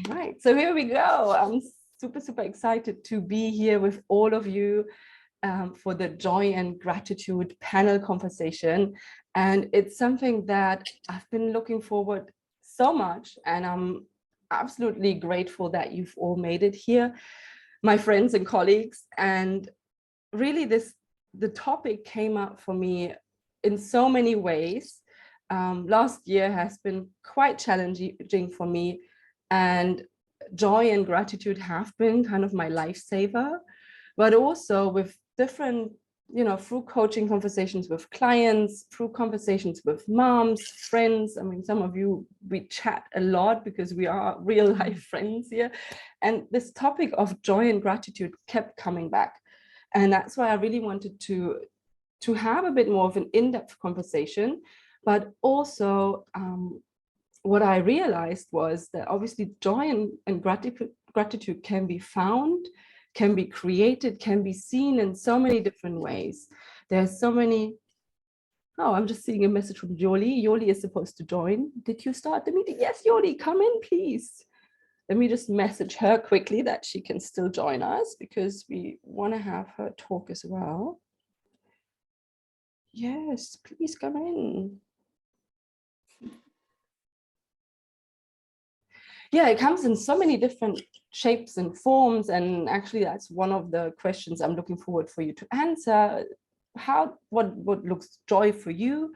Right, so here we go. I'm super excited to be here with all of you for the Joy and Gratitude panel conversation. And it's something that I've been looking forward so much, and I'm absolutely grateful that you've all made it here, my friends and colleagues. And really the topic came up for me in so many ways. Last year has been quite challenging for me, and joy and gratitude have been kind of my lifesaver, but also with different, through coaching conversations with clients, through conversations with moms, friends. I mean, some of you, we chat a lot because we are real life friends here. And this topic of joy and gratitude kept coming back. And that's why I really wanted to have a bit more of an in-depth conversation. But also what I realized was that obviously joy and gratitude can be found, can be created, can be seen in so many different ways. There's so many. Oh, I'm just seeing a message from Yoli. Yoli is supposed to join. Did you start the meeting? Yes, Yoli, come in, please. Let me just message her quickly that she can still join us, because we want to have her talk as well. Yes, please come in. Yeah, it comes in so many different shapes and forms. And actually, that's one of the questions I'm looking forward for you to answer. What looks joy for you?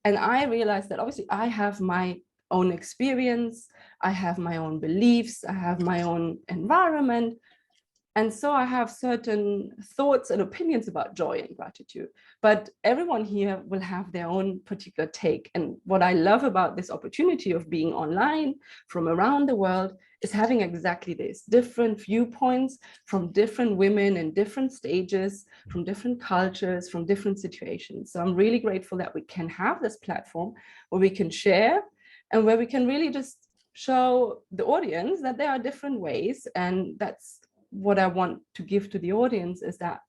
And I realized that obviously I have my own experience, I have my own beliefs, I have my own environment. And so I have certain thoughts and opinions about joy and gratitude, but everyone here will have their own particular take. And what I love about this opportunity of being online from around the world is having exactly this, different viewpoints from different women in different stages, from different cultures, from different situations. So I'm really grateful that we can have this platform where we can share and where we can really just show the audience that there are different ways. And that's what I want to give to the audience, is that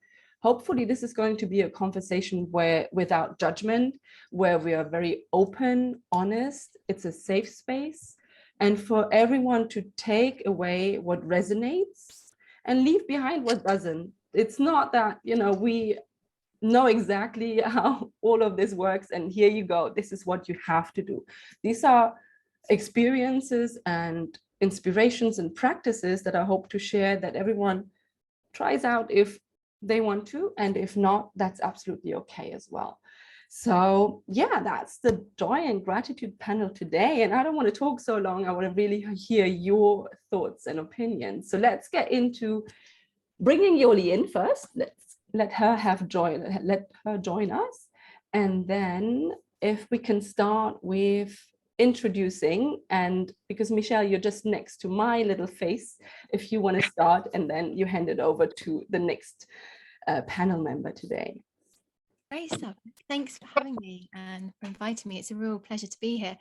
hopefully this is going to be a conversation where, without judgment, where we are very open, honest. It's a safe space, and for everyone to take away what resonates and leave behind what doesn't. It's not that, we know exactly how all of this works and here you go, this is what you have to do. These are experiences and inspirations and practices that I hope to share, that everyone tries out if they want to, and if not, that's absolutely okay as well. So yeah, that's the joy and gratitude panel today, and I don't want to talk so long. I want to really hear your thoughts and opinions. So let's get into bringing Yoli in first. Let's let her join us, and then if we can start with introducing, and because Michelle, you're just next to my little face, if you want to start, and then you hand it over to the next panel member today. Great stuff. Thanks for having me and for inviting me. It's a real pleasure to be here.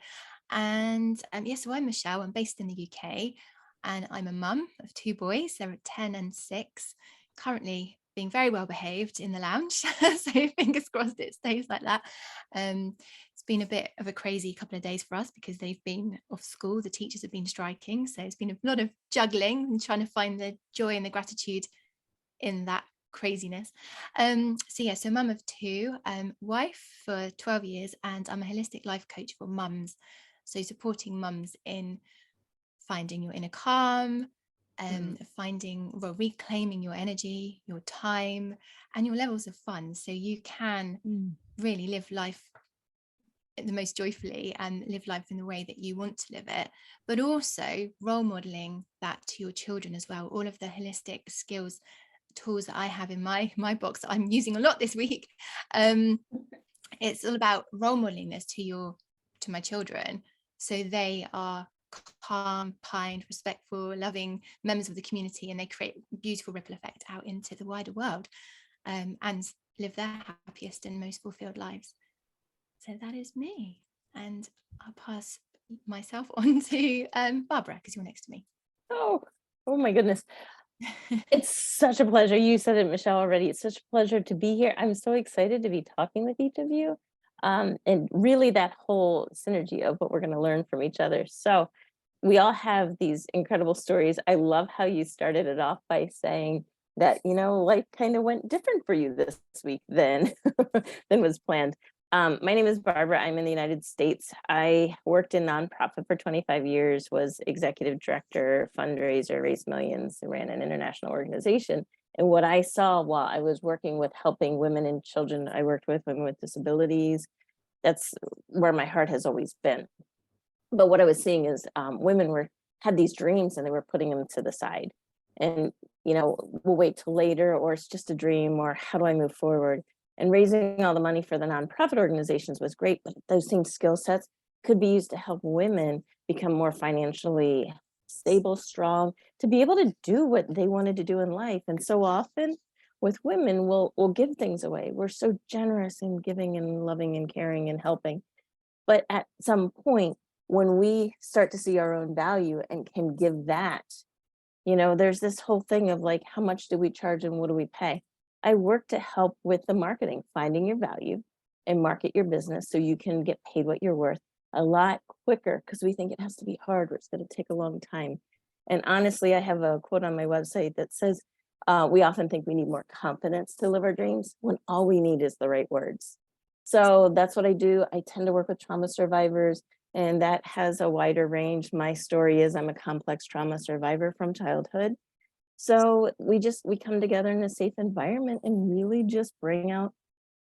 And yes, so I'm Michelle. I'm based in the UK, and I'm a mum of 2 boys. They're 10 and 6, currently being very well behaved in the lounge. So fingers crossed it stays like that. It's been a bit of a crazy couple of days for us because they've been off school. The teachers have been striking. So it's been a lot of juggling and trying to find the joy and the gratitude in that craziness. So mum of 2, wife for 12 years, and I'm a holistic life coach for mums. So supporting mums in finding your inner calm, reclaiming your energy, your time, and your levels of fun, so you can really live life the most joyfully and live life in the way that you want to live it, but also role modeling that to your children as well. All of the holistic skills, tools that I have in my box that I'm using a lot this week, it's all about role modeling this to my children, so they are calm, kind, respectful, loving members of the community, and they create beautiful ripple effect out into the wider world, and live their happiest and most fulfilled lives. So that is me, and I'll pass myself on to Barbara, because you're next to me. Oh my goodness. It's such a pleasure. You said it, Michelle, already. It's such a pleasure to be here. I'm so excited to be talking with each of you, and really that whole synergy of what we're going to learn from each other. So we all have these incredible stories. I love how you started it off by saying that, life kind of went different for you this week than than was planned. My name is Barbara. I'm in the United States. I worked in nonprofit for 25 years, was executive director, fundraiser, raised millions, ran an international organization. And what I saw while I was working with helping women and children, I worked with women with disabilities. That's where my heart has always been. But what I was seeing is women had these dreams and they were putting them to the side. And, we'll wait till later, or it's just a dream, or how do I move forward? And raising all the money for the nonprofit organizations was great, but those same skill sets could be used to help women become more financially stable, strong, to be able to do what they wanted to do in life. And so often with women, we'll give things away. We're so generous in giving and loving and caring and helping. But at some point, when we start to see our own value and can give that, there's this whole thing of like, how much do we charge and what do we pay? I work to help with the marketing, finding your value and market your business so you can get paid what you're worth a lot quicker, because we think it has to be hard or it's going to take a long time. And honestly, I have a quote on my website that says, we often think we need more confidence to live our dreams when all we need is the right words. So that's what I do. I tend to work with trauma survivors, and that has a wider range. My story is I'm a complex trauma survivor from childhood. So we come together in a safe environment and really just bring out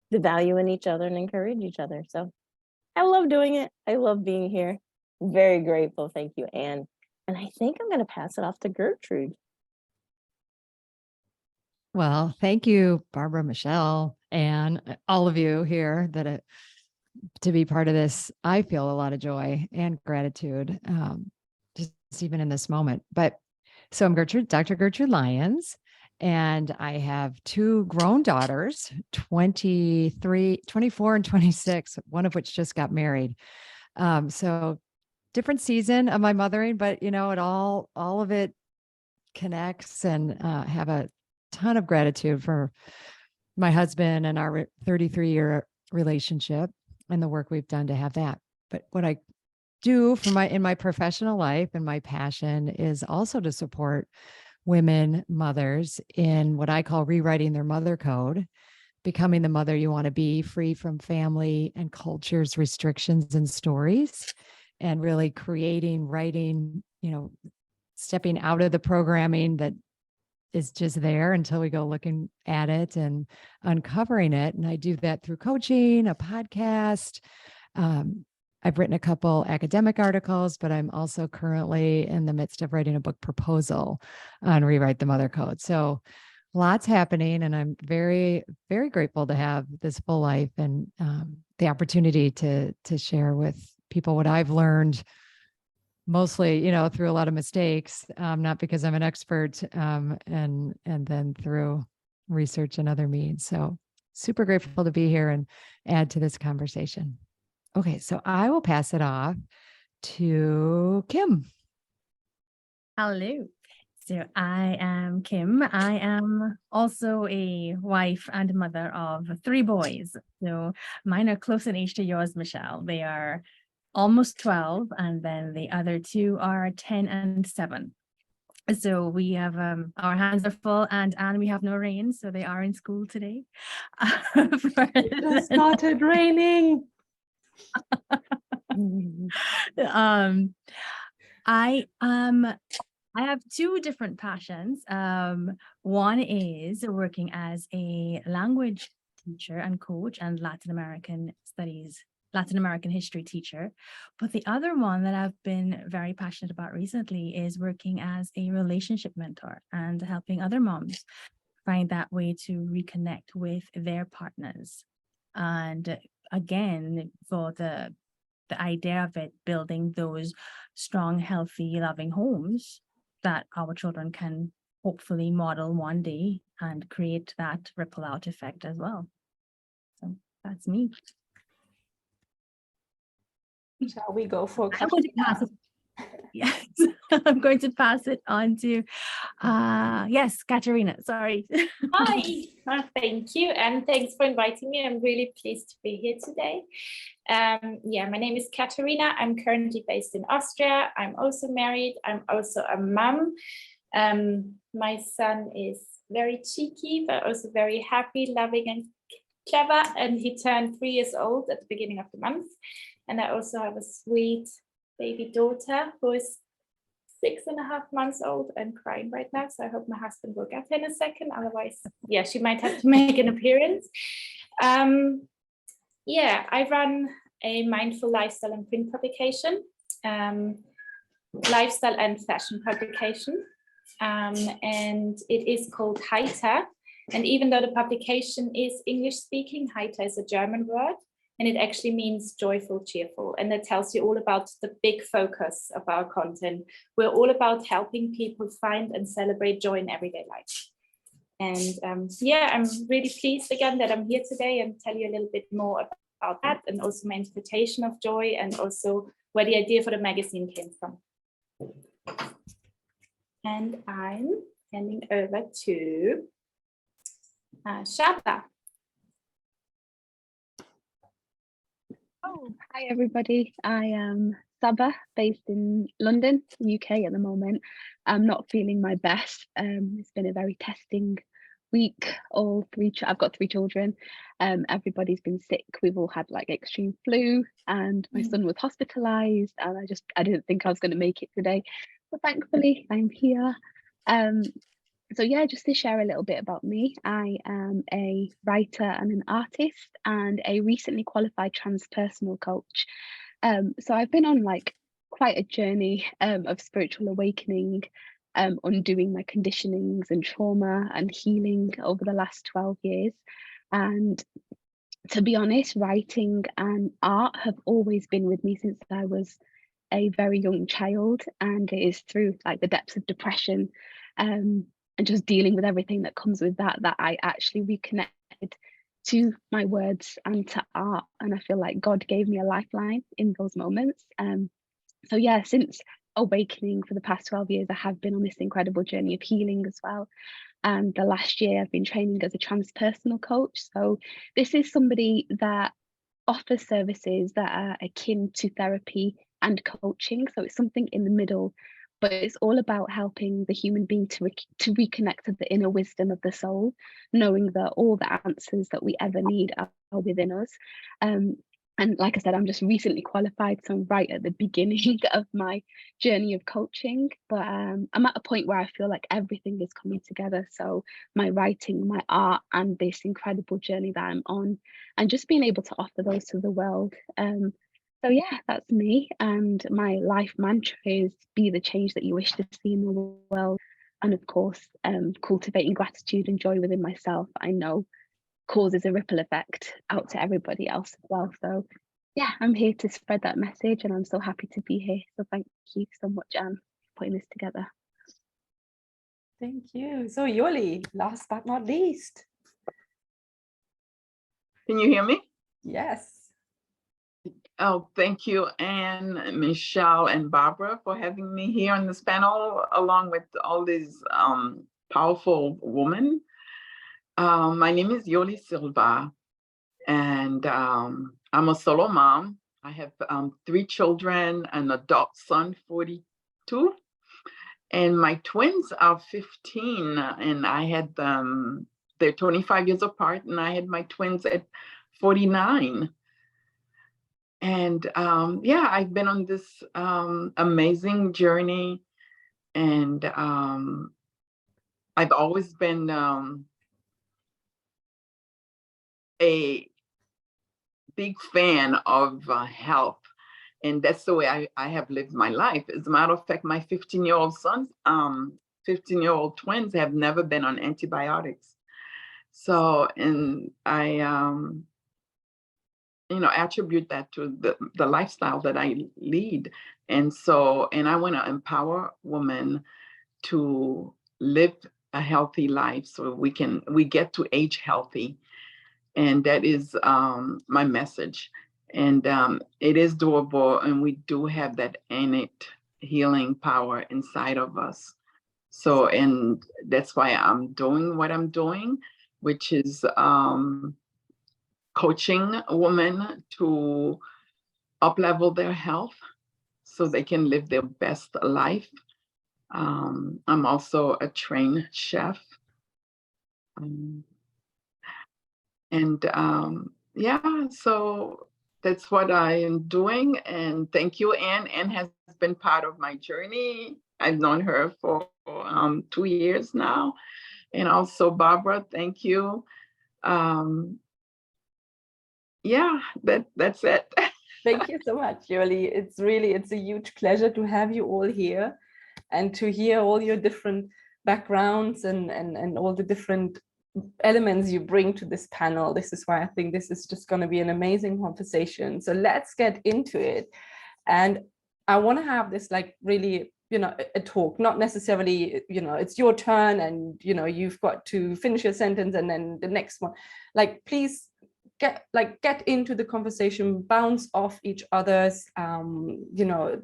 the value in each other and encourage each other. So I love doing it. I love being here. Very grateful. Thank you, Anne. And I think I'm going to pass it off to Gertrude. Well, thank you, Barbara, Michelle, and all of you here to be part of this. I feel a lot of joy and gratitude, just even in this moment. But so I'm Dr. Gertrude Lyons, and I have two grown daughters, 24 and 26, one of which just got married. So different season of my mothering, but it all of it connects, and have a ton of gratitude for my husband and our 33-year relationship and the work we've done to have that. But what I do in my professional life and my passion is also to support women, mothers, in what I call rewriting their mother code, becoming the mother you want to be, free from family and culture's restrictions and stories, and really writing, stepping out of the programming that is just there until we go looking at it and uncovering it. And I do that through coaching, a podcast. I've written a couple academic articles, but I'm also currently in the midst of writing a book proposal on Rewrite the Mother Code. So lots happening, and I'm very, very grateful to have this full life and the opportunity to share with people what I've learned, mostly, through a lot of mistakes, not because I'm an expert, and then through research and other means. So super grateful to be here and add to this conversation. Okay, so I will pass it off to Kim. Hello. So I am Kim. I am also a wife and mother of 3 boys. So mine are close in age to yours, Michelle. They are almost 12, and then the other 2 are 10 and 7. So we have our hands are full, and we have no rain, so they are in school today. It started raining. I have 2 different passions. One is working as a language teacher and coach and Latin American history teacher. But the other one that I've been very passionate about recently is working as a relationship mentor and helping other moms find that way to reconnect with their partners. And again, for the idea of it, building those strong, healthy, loving homes that our children can hopefully model one day and create that ripple out effect as well. So that's me. Shall we go for I want to pass it. Yes, I'm going to pass it on to, yes, Katerina, sorry. Hi, thank you, and thanks for inviting me. I'm really pleased to be here today. Yeah, my name is Katerina. I'm currently based in Austria. I'm also married. I'm also a mum. My son is very cheeky, but also very happy, loving, and clever. And he turned 3 years old at the beginning of the month. And I also have a sweet baby daughter who is 6.5 months old and crying right now. So I hope my husband will get her in a second. Otherwise, yeah, she might have to make an appearance. Yeah, I run a mindful lifestyle and print publication, lifestyle and fashion publication. And it is called Heiter. And even though the publication is English speaking, Heiter is a German word. And it actually means joyful, cheerful. And that tells you all about the big focus of our content. We're all about helping people find and celebrate joy in everyday life. And yeah, I'm really pleased again that I'm here today and tell you a little bit more about that, and also my interpretation of joy, and also where the idea for the magazine came from. And I'm handing over to Shaba. Oh, hi everybody. I am Saba, based in London, UK at the moment. I'm not feeling my best. It's been a very testing week. I've got 3 children. Everybody's been sick. We've all had like extreme flu, and my son was hospitalized, and I didn't think I was going to make it today. But thankfully I'm here. So yeah, just to share a little bit about me, I am a writer and an artist, and a recently qualified transpersonal coach. So I've been on like quite a journey of spiritual awakening, undoing my conditionings and trauma and healing over the last 12 years. And to be honest, writing and art have always been with me since I was a very young child, and it is through like the depths of depression and just dealing with everything that comes with that I actually reconnected to my words and to art. And I feel like God gave me a lifeline in those moments. So yeah, since awakening for the past 12 years, I have been on this incredible journey of healing as well. And the last year I've been training as a transpersonal coach. So this is somebody that offers services that are akin to therapy and coaching. So it's something in the middle, but it's all about helping the human being to reconnect to the inner wisdom of the soul, knowing that all the answers that we ever need are within us. And like I said, I'm just recently qualified, so I'm right at the beginning of my journey of coaching. But I'm at a point where I feel like everything is coming together. So my writing, my art, and this incredible journey that I'm on, and just being able to offer those to the world. So yeah, that's me. And my life mantra is be the change that you wish to see in the world. And of course, cultivating gratitude and joy within myself, I know causes a ripple effect out to everybody else as well. So yeah, I'm here to spread that message, and I'm so happy to be here. So thank you so much, Anne, for putting this together. Thank you. So Yoli, last but not least. Can you hear me? Yes. Oh, thank you, Anne, Michelle, and Barbara for having me here on this panel, along with all these powerful women. My name is Yoli Silva, and I'm a solo mom. I have 3 children, an adult son, 42, and my twins are 15, and I had them, they're 25 years apart, and I had my twins at 49. And yeah, I've been on this amazing journey, and I've always been a big fan of health, and that's the way I have lived my life. As a matter of fact, my 15-year-old sons, 15-year-old twins have never been on antibiotics. So, and I attribute that to the lifestyle that I lead. And so, and I want to empower women to live a healthy life so we get to age healthy. And that is my message. And it is doable, and we do have that innate healing power inside of us. So, and that's why I'm doing what I'm doing, which is coaching women to up-level their health so they can live their best life. I'm also a trained chef. Yeah, so that's what I am doing. And thank you, Anne. Anne has been part of my journey. I've known her for 2 years now. And also Barbara, thank you. Yeah, that's it. Thank you so much, Yoli. It's a huge pleasure to have you all here and to hear all your different backgrounds and all the different elements you bring to this panel. This is why I think this is just going to be an amazing conversation. So let's get into it. And I want to have this like really, a talk, not necessarily, it's your turn and, you've got to finish your sentence and then the next one. Like, please get into the conversation, bounce off each other's,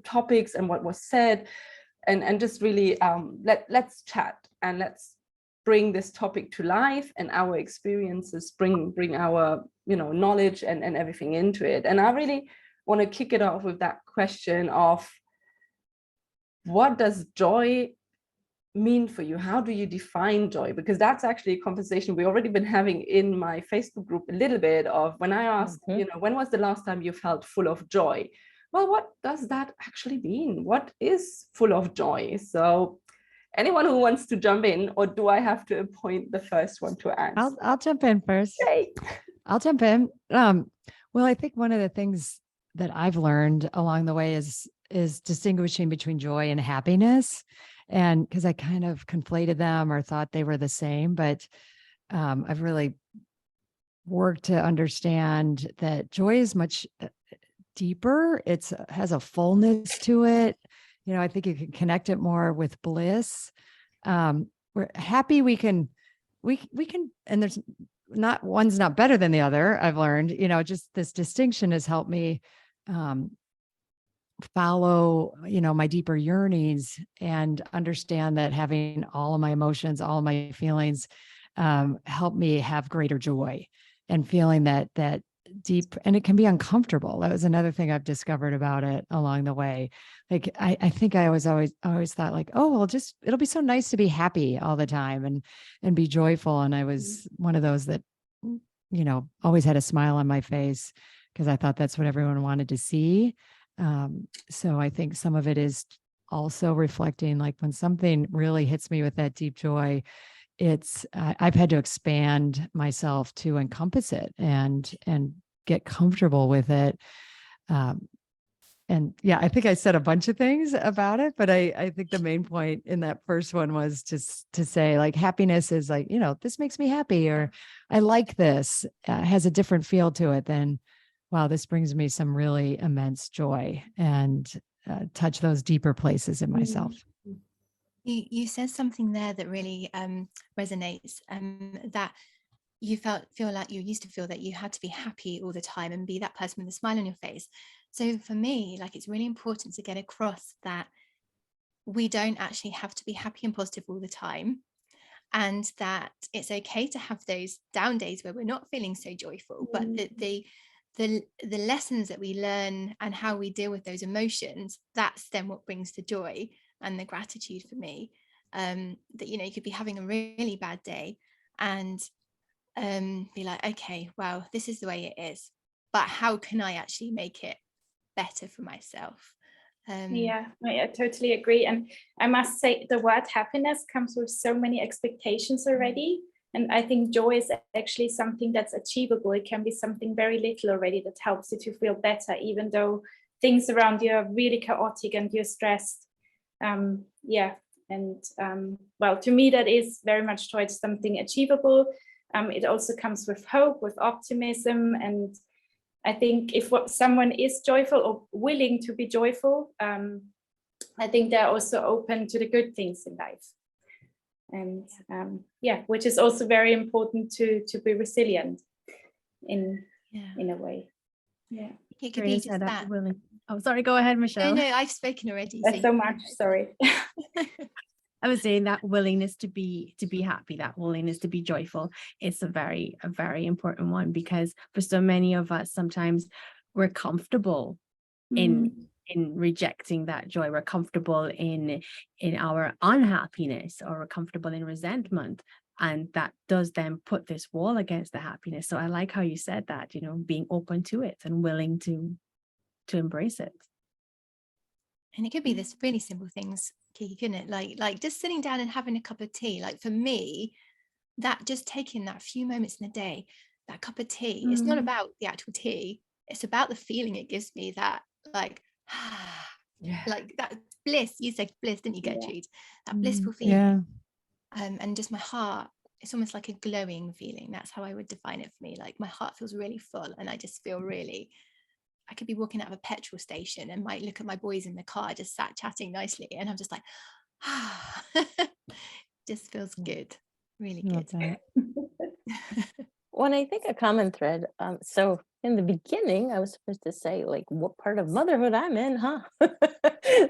topics and what was said, and just really let's chat and let's bring this topic to life and our experiences, bring our knowledge and everything into it. And I really want to kick it off with that question of, what does joy mean for you? How do you define joy? Because that's actually a conversation we've already been having in my Facebook group a little bit of, when I asked, when was the last time you felt full of joy? Well, what does that actually mean? What is full of joy? So anyone who wants to jump in, or do I have to appoint the first one to answer? I'll jump in first. Yay. I'll jump in. Well, I think one of the things that I've learned along the way is distinguishing between joy and happiness. And because I kind of conflated them or thought they were the same, but I've really worked to understand that joy is much deeper. It has a fullness to it. I think you can connect it more with bliss. We're happy. We can, and there's not, one's not better than the other. I've learned, just this distinction has helped me follow, my deeper yearnings and understand that having all of my emotions, all of my feelings, help me have greater joy and feeling that deep, and it can be uncomfortable. That was another thing I've discovered about it along the way. Like, I think I always thought like, oh, well, it'll be so nice to be happy all the time and be joyful. And I was one of those that, always had a smile on my face because I thought that's what everyone wanted to see. So I think some of it is also reflecting, like, when something really hits me with that deep joy, I've had to expand myself to encompass it and get comfortable with it. And yeah, I think I said a bunch of things about it, but I think the main point in that first one was just to say, like, happiness is like, this makes me happy, or I like this, has a different feel to it than, wow, this brings me some really immense joy, and touch those deeper places in myself. You said something there that really resonates, that you used to feel that you had to be happy all the time and be that person with a smile on your face. So for me, like, it's really important to get across that we don't actually have to be happy and positive all the time, and that it's okay to have those down days where we're not feeling so joyful, but the lessons that we learn and how we deal with those emotions, that's then what brings the joy and the gratitude for me. That, you could be having a really bad day and be like, okay, well, this is the way it is, but how can I actually make it better for myself? Yeah, I totally agree. And I must say, the word happiness comes with so many expectations already. And I think joy is actually something that's achievable. It can be something very little already that helps you to feel better, even though things around you are really chaotic and you're stressed. Well, to me, that is very much towards something achievable. It also comes with hope, with optimism. And I think if someone is joyful or willing to be joyful, I think they're also open to the good things in life. And which is also very important to be resilient in a way. Yeah, it could be just that. Oh, sorry, go ahead, No, Michelle. no, I've spoken already. There's so much, sorry. I was saying that willingness to be happy, that willingness to be joyful, it's a very important one, because for so many of us, sometimes we're comfortable in rejecting that joy. We're comfortable in our unhappiness, or we're comfortable in resentment, and that does then put this wall against the happiness. So I like how you said that, you know, being open to it and willing to embrace it. And it could be this really simple things, Kiki, couldn't it? Like just sitting down and having a cup of tea. Like for me, that just taking that few moments in the day, that cup of tea, it's not about the actual tea. It's about the feeling it gives me, that like, like that bliss. You said bliss, didn't you, Gertrude? That blissful feeling. And just my heart, it's almost like a glowing feeling. That's how I would define it for me. Like my heart feels really full, and I just feel really, I could be walking out of a petrol station and might look at my boys in the car just sat chatting nicely, and I'm just like, just feels good, really good. When I think a common thread, so in the beginning, I was supposed to say like what part of motherhood I'm in, huh?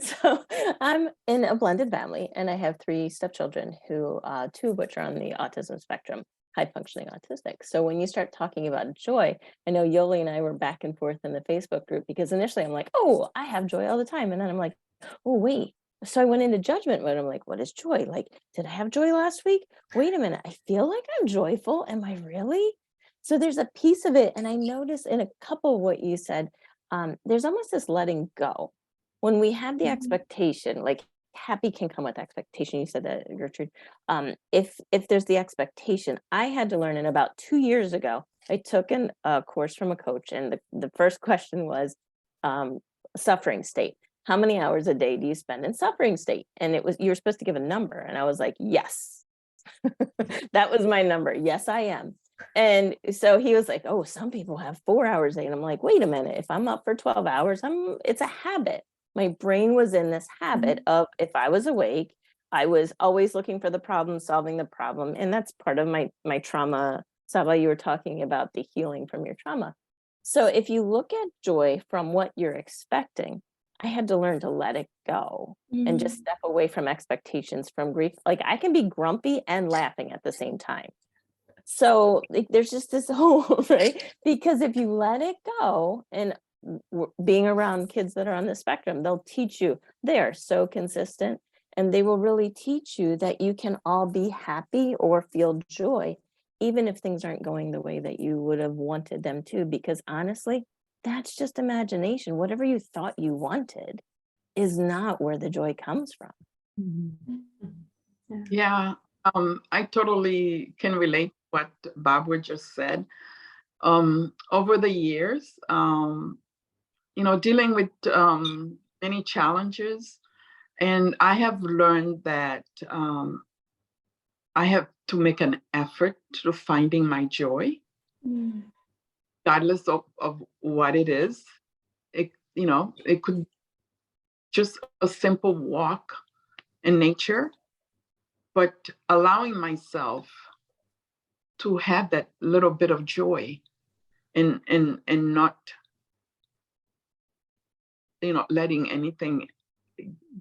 So I'm in a blended family, and I have 3 stepchildren who 2 of which are on the autism spectrum, high functioning autistic. So when you start talking about joy, I know Yoli and I were back and forth in the Facebook group, because initially I'm like, oh, I have joy all the time. And then I'm like, oh, wait. So I went into judgment mode. I'm like, what is joy? Like, did I have joy last week? Wait a minute. I feel like I'm joyful. Am I really? So there's a piece of it. And I noticed in a couple of what you said, there's almost this letting go. When we have the expectation, like happy can come with expectation. You said that, Gertrude. If there's the expectation, I had to learn, and about 2 years ago, I took a course from a coach, and the first question was suffering state. How many hours a day do you spend in suffering state? And it was, you're supposed to give a number. And I was like, yes, that was my number. Yes, I am. And so he was like, oh, some people have 4 hours a day. And I'm like, wait a minute, if I'm up for 12 hours, it's a habit. My brain was in this habit of, if I was awake, I was always looking for the problem, solving the problem. And that's part of my trauma. Saba, you were talking about the healing from your trauma. So if you look at joy from what you're expecting, I had to learn to let it go and just step away from expectations, from grief. Like I can be grumpy and laughing at the same time. So like, there's just this whole, right? Because if you let it go, and being around kids that are on the spectrum, they'll teach you, they are so consistent, and they will really teach you that you can all be happy or feel joy, even if things aren't going the way that you would have wanted them to, because honestly, that's just imagination. Whatever you thought you wanted is not where the joy comes from. Yeah, I totally can relate to what Barbara just said. Over the years, dealing with many challenges, and I have learned that I have to make an effort to finding my joy, regardless of what it is. It could just a simple walk in nature, but allowing myself to have that little bit of joy and not, letting anything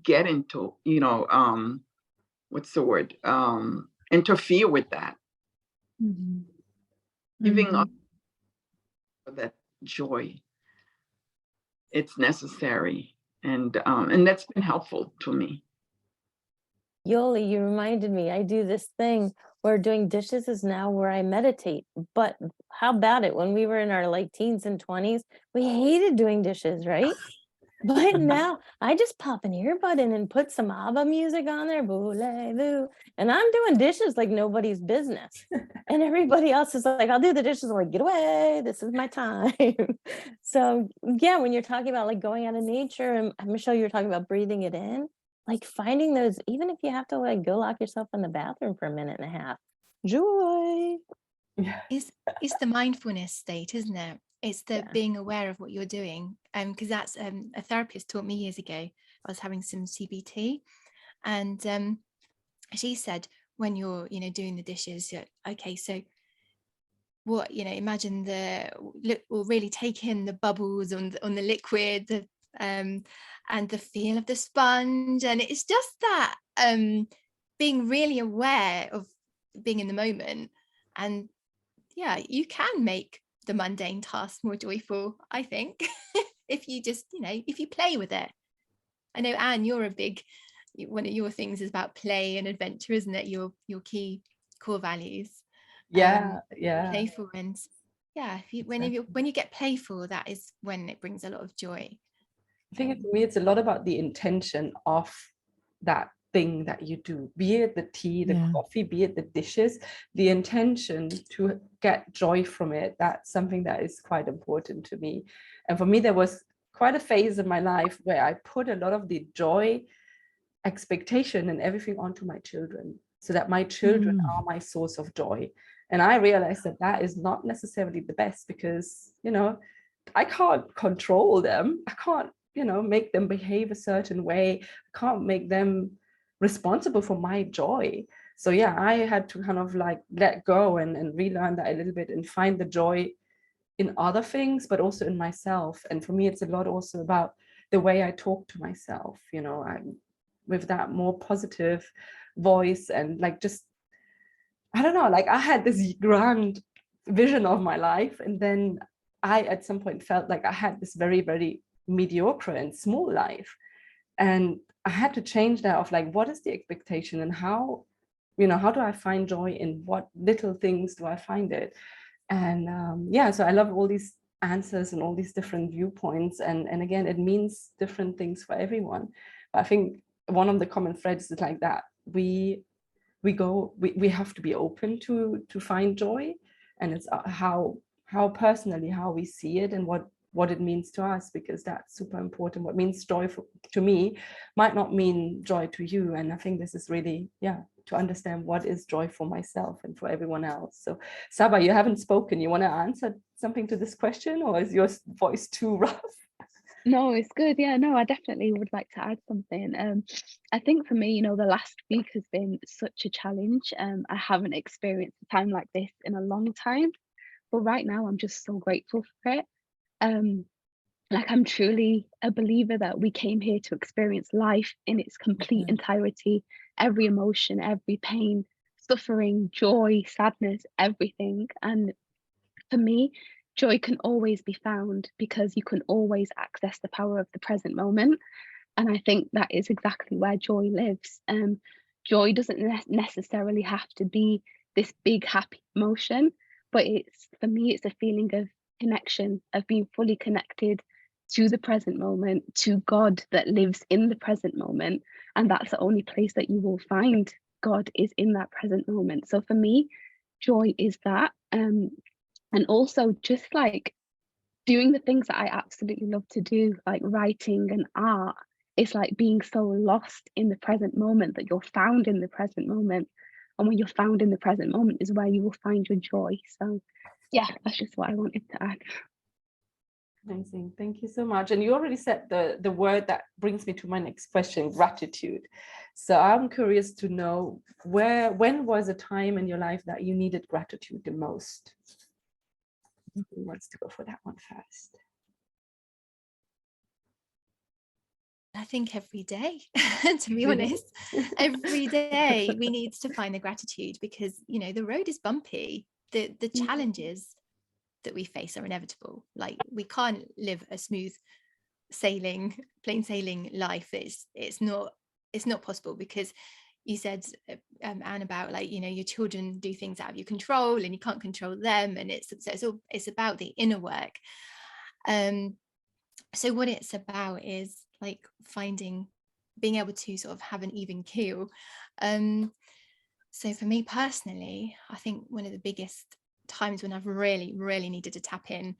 get into, what's the word? Interfere with that. Giving up that joy, it's necessary. And that's been helpful to me. Yoli, you reminded me, I do this thing where doing dishes is now where I meditate. But how about it? When we were in our like teens and 20s, we hated doing dishes, right? But now I just pop an earbud in and put some ABBA music on there, boo-lay-boo, and I'm doing dishes like nobody's business. And everybody else is like, I'll do the dishes. I'm like, get away, this is my time. So yeah, when you're talking about like going out of nature, and Michelle, you're talking about breathing it in, like finding those, even if you have to like go lock yourself in the bathroom for a minute and a half, joy. It's the mindfulness state, isn't it? It's the being aware of what you're doing. Because that's a therapist taught me years ago. I was having some CBT, and she said, when you're doing the dishes, okay, so what, imagine or really take in the bubbles on the liquid, the and the feel of the sponge, and it's just that being really aware of being in the moment. And yeah, you can make the mundane tasks more joyful, I think. If you just, if you play with it. I know, Anne, you're a big, one of your things is about play and adventure, isn't it? Your key core values. Yeah. Playful, and yeah, when you get playful, that is when it brings a lot of joy. I think for me, it's a lot about the intention of that thing that you do, be it the tea, the coffee, be it the dishes, the intention to get joy from it. That's something that is quite important to me. And for me, there was quite a phase in my life where I put a lot of the joy, expectation and everything onto my children, so that my children are my source of joy. And I realized that that is not necessarily the best, because, I can't control them. I can't, make them behave a certain way. I can't make them responsible for my joy. So yeah, I had to kind of like let go and relearn that a little bit and find the joy in other things, but also in myself. And for me, it's a lot also about the way I talk to myself, I'm with that more positive voice, and like, just, I don't know, like I had this grand vision of my life, and then I at some point felt like I had this very, very mediocre and small life. And I had to change that of like, what is the expectation, and how do I find joy, in what little things do I find it? And so I love all these answers and all these different viewpoints. And again, it means different things for everyone. But I think one of the common threads is like that we have to be open to find joy, and it's how personally how we see it, and what it means to us, because that's super important. What means joy to me might not mean joy to you. And I think this is really, to understand what is joy for myself and for everyone else. So Saba, you haven't spoken. You want to answer something to this question, or is your voice too rough? No, it's good. Yeah, no, I definitely would like to add something. I think for me, the last week has been such a challenge. I haven't experienced a time like this in a long time, but right now I'm just so grateful for it. Like, I'm truly a believer that we came here to experience life in its complete entirety, every emotion, every pain, suffering, joy, sadness, everything. And for me, joy can always be found because you can always access the power of the present moment. And I think that is exactly where joy lives. Joy doesn't necessarily have to be this big happy emotion, but for me, it's a feeling of connection, of being fully connected to the present moment, to God that lives in the present moment. And that's the only place that you will find God, is in that present moment. So for me, joy is that. And also just like doing the things that I absolutely love to do, like writing and art. It's like being so lost in the present moment that you're found in the present moment. And when you're found in the present moment is where you will find your joy. So yeah, that's just what I wanted to add. Amazing. Thank you so much. And you already said the word that brings me to my next question, gratitude. So I'm curious to know, when was a time in your life that you needed gratitude the most? Who wants to go for that one first? I think every day, to be honest, every day we need to find the gratitude, because, the road is bumpy. The challenges that we face are inevitable. Like, we can't live a smooth plain sailing life. It's not possible, because you said, Anne, about like, your children do things out of your control and you can't control them, and it's about the inner work. So what it's about is like being able to sort of have an even keel. So for me personally, I think one of the biggest times when I've really, really needed to tap in,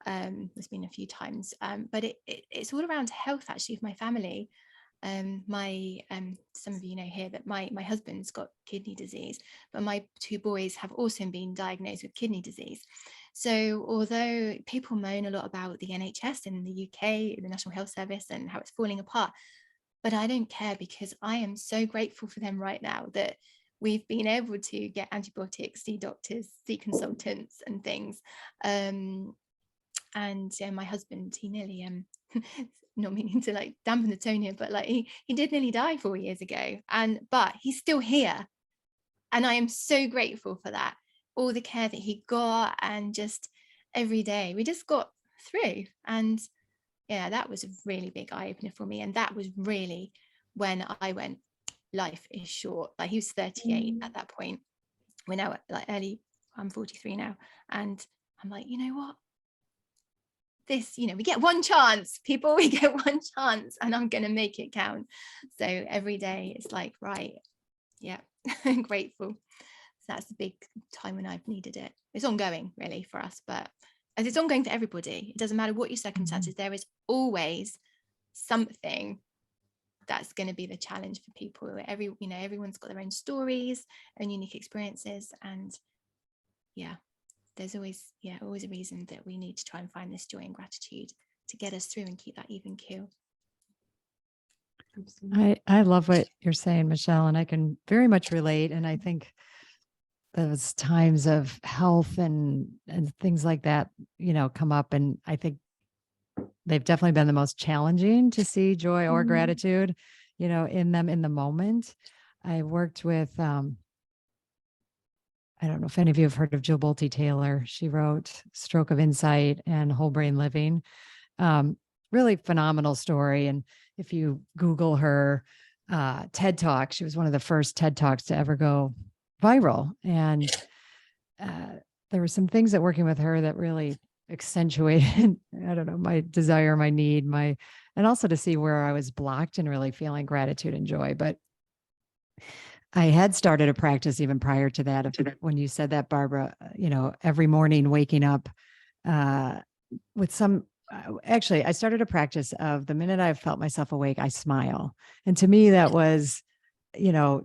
there's been a few times, but it's all around health, actually, of my family. Some of you know here that my husband's got kidney disease, but my two boys have also been diagnosed with kidney disease. So although people moan a lot about the NHS in the UK, the National Health Service, and how it's falling apart, but I don't care, because I am so grateful for them right now that we've been able to get antibiotics, see doctors, see consultants and things. And my husband, he not meaning to like dampen the tone here, but like he did nearly die 4 years ago, but he's still here, and I am so grateful for that. All the care that he got, and just every day we just got through. And yeah, that was a really big eye opener for me. And that was really when I went, life is short. Like, he was 38 at that point. We're now at like I'm 43 now, and I'm like, you know what? This, we get one chance, people, we get one chance, and I'm going to make it count. So every day it's like, right, yeah, I'm grateful. So that's the big time when I've needed it. It's ongoing really for us, but as it's ongoing for everybody, it doesn't matter what your circumstances, there is always something that's going to be the challenge for people. Everyone's got their own stories and unique experiences, and yeah, there's always a reason that we need to try and find this joy and gratitude to get us through and keep that even keel. I love what you're saying, Michelle, and I can very much relate. And I think those times of health and things like that, come up. And I think they've definitely been the most challenging to see joy or gratitude, in them in the moment. I worked with, I don't know if any of you have heard of Jill Bolte Taylor. She wrote Stroke of Insight and Whole Brain Living. Really phenomenal story. And if you Google her TED Talk, she was one of the first TED Talks to ever go viral. And there were some things that working with her that really accentuated, I don't know, my desire, my need, and also to see where I was blocked and really feeling gratitude and joy. But I had started a practice even prior to that. When you said that, Barbara, every morning waking up with some, actually, I started a practice of the minute I felt myself awake, I smile. And to me, that was,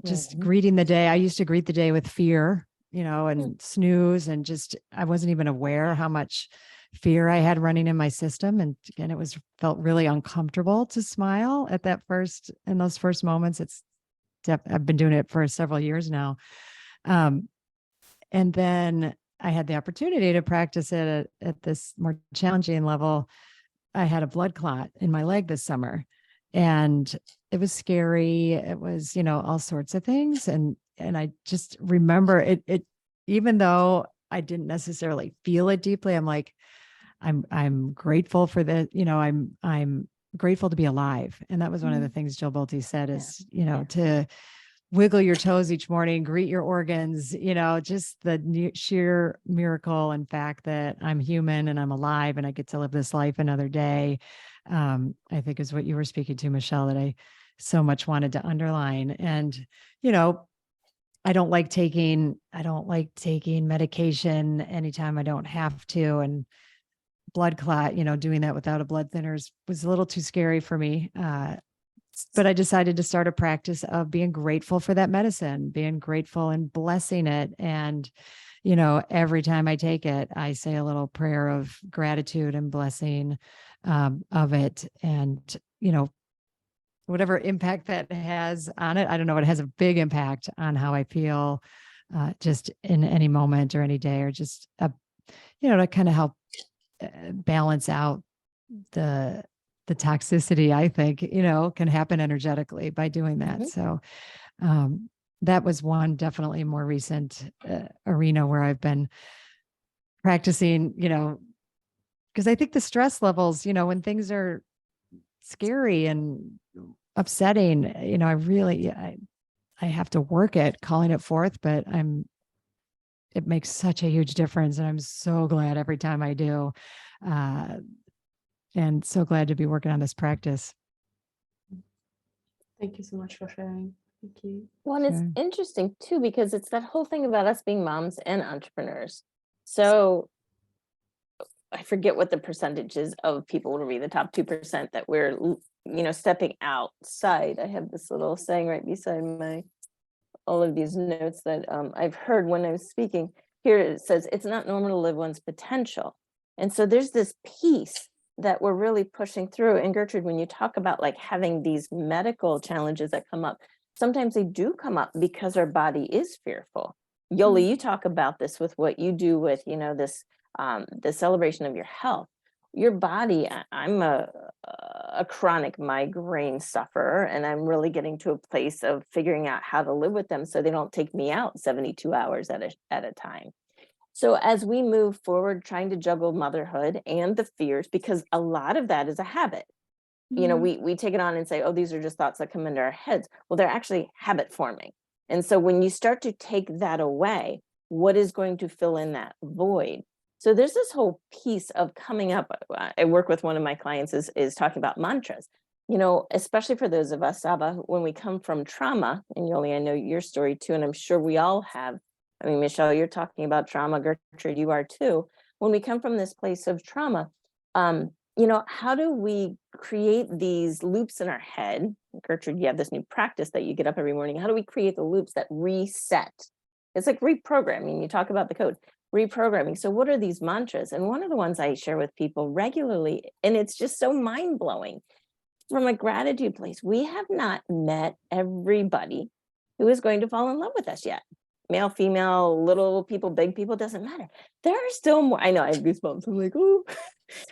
just greeting the day. I used to greet the day with fear, and snooze, and just, I wasn't even aware how much fear I had running in my system. And again, felt really uncomfortable to smile in those first moments. I've been doing it for several years now. And then I had the opportunity to practice it at this more challenging level. I had a blood clot in my leg this summer, and it was scary. It was, all sorts of things. And I just remember it, even though I didn't necessarily feel it deeply, I'm like, I'm grateful for the, I'm grateful to be alive. And that was one of the things Jill Bolte said is, to wiggle your toes each morning, greet your organs, just the sheer miracle and fact that I'm human and I'm alive and I get to live this life another day. I think is what you were speaking to, Michelle, that I so much wanted to underline. And, I don't like taking medication anytime I don't have to. And blood clot, doing that without a blood thinner was a little too scary for me. But I decided to start a practice of being grateful for that medicine, being grateful and blessing it. And, every time I take it, I say a little prayer of gratitude and blessing of it. And, whatever impact that has on it, I don't know, it has a big impact on how I feel just in any moment or any day, or just, to kind of help balance out the toxicity, I think, can happen energetically by doing that. So that was one definitely more recent arena where I've been practicing, because I think the stress levels, when things are scary and upsetting, I have to work at calling it forth, but it makes such a huge difference. And I'm so glad every time I do. And so glad to be working on this practice. Thank you so much for sharing. Thank you. Well, and it's interesting too, because it's that whole thing about us being moms and entrepreneurs. So I forget what the percentage is of people will be the top 2% that we're, stepping outside. I have this little saying right beside all of these notes that I've heard when I was speaking. Here it says, it's not normal to live one's potential. And so there's this piece that we're really pushing through. And Gertrude, when you talk about like having these medical challenges that come up, sometimes they do come up because our body is fearful. Yoli, you talk about this with what you do with, the celebration of your health. your body, I'm a chronic migraine sufferer, and I'm really getting to a place of figuring out how to live with them so they don't take me out 72 hours at a time. So as we move forward, trying to juggle motherhood and the fears, because a lot of that is a habit. You know, we take it on and say, oh, these are just thoughts that come into our heads. Well, they're actually habit forming. And so when you start to take that away, what is going to fill in that void? So there's this whole piece of coming up. I work with one of my clients is talking about mantras, you know, especially for those of us, Saba, when we come from trauma, and Yoli, I know your story too, and I'm sure we all have. I mean, Michelle, you're talking about trauma, Gertrude, you are too. When we come from this place of trauma, you know, how do we create these loops in our head? Gertrude, you have this new practice that you get up every morning. How do we create the loops that reset? It's like reprogramming. You talk about the code, reprogramming. So what are these mantras? And one of the ones I share with people regularly, and it's just so mind-blowing, from a gratitude place, we have not met everybody who is going to fall in love with us yet. Male, female, little people, big people, doesn't matter. There are still more. I know I have goosebumps. I'm like, oh,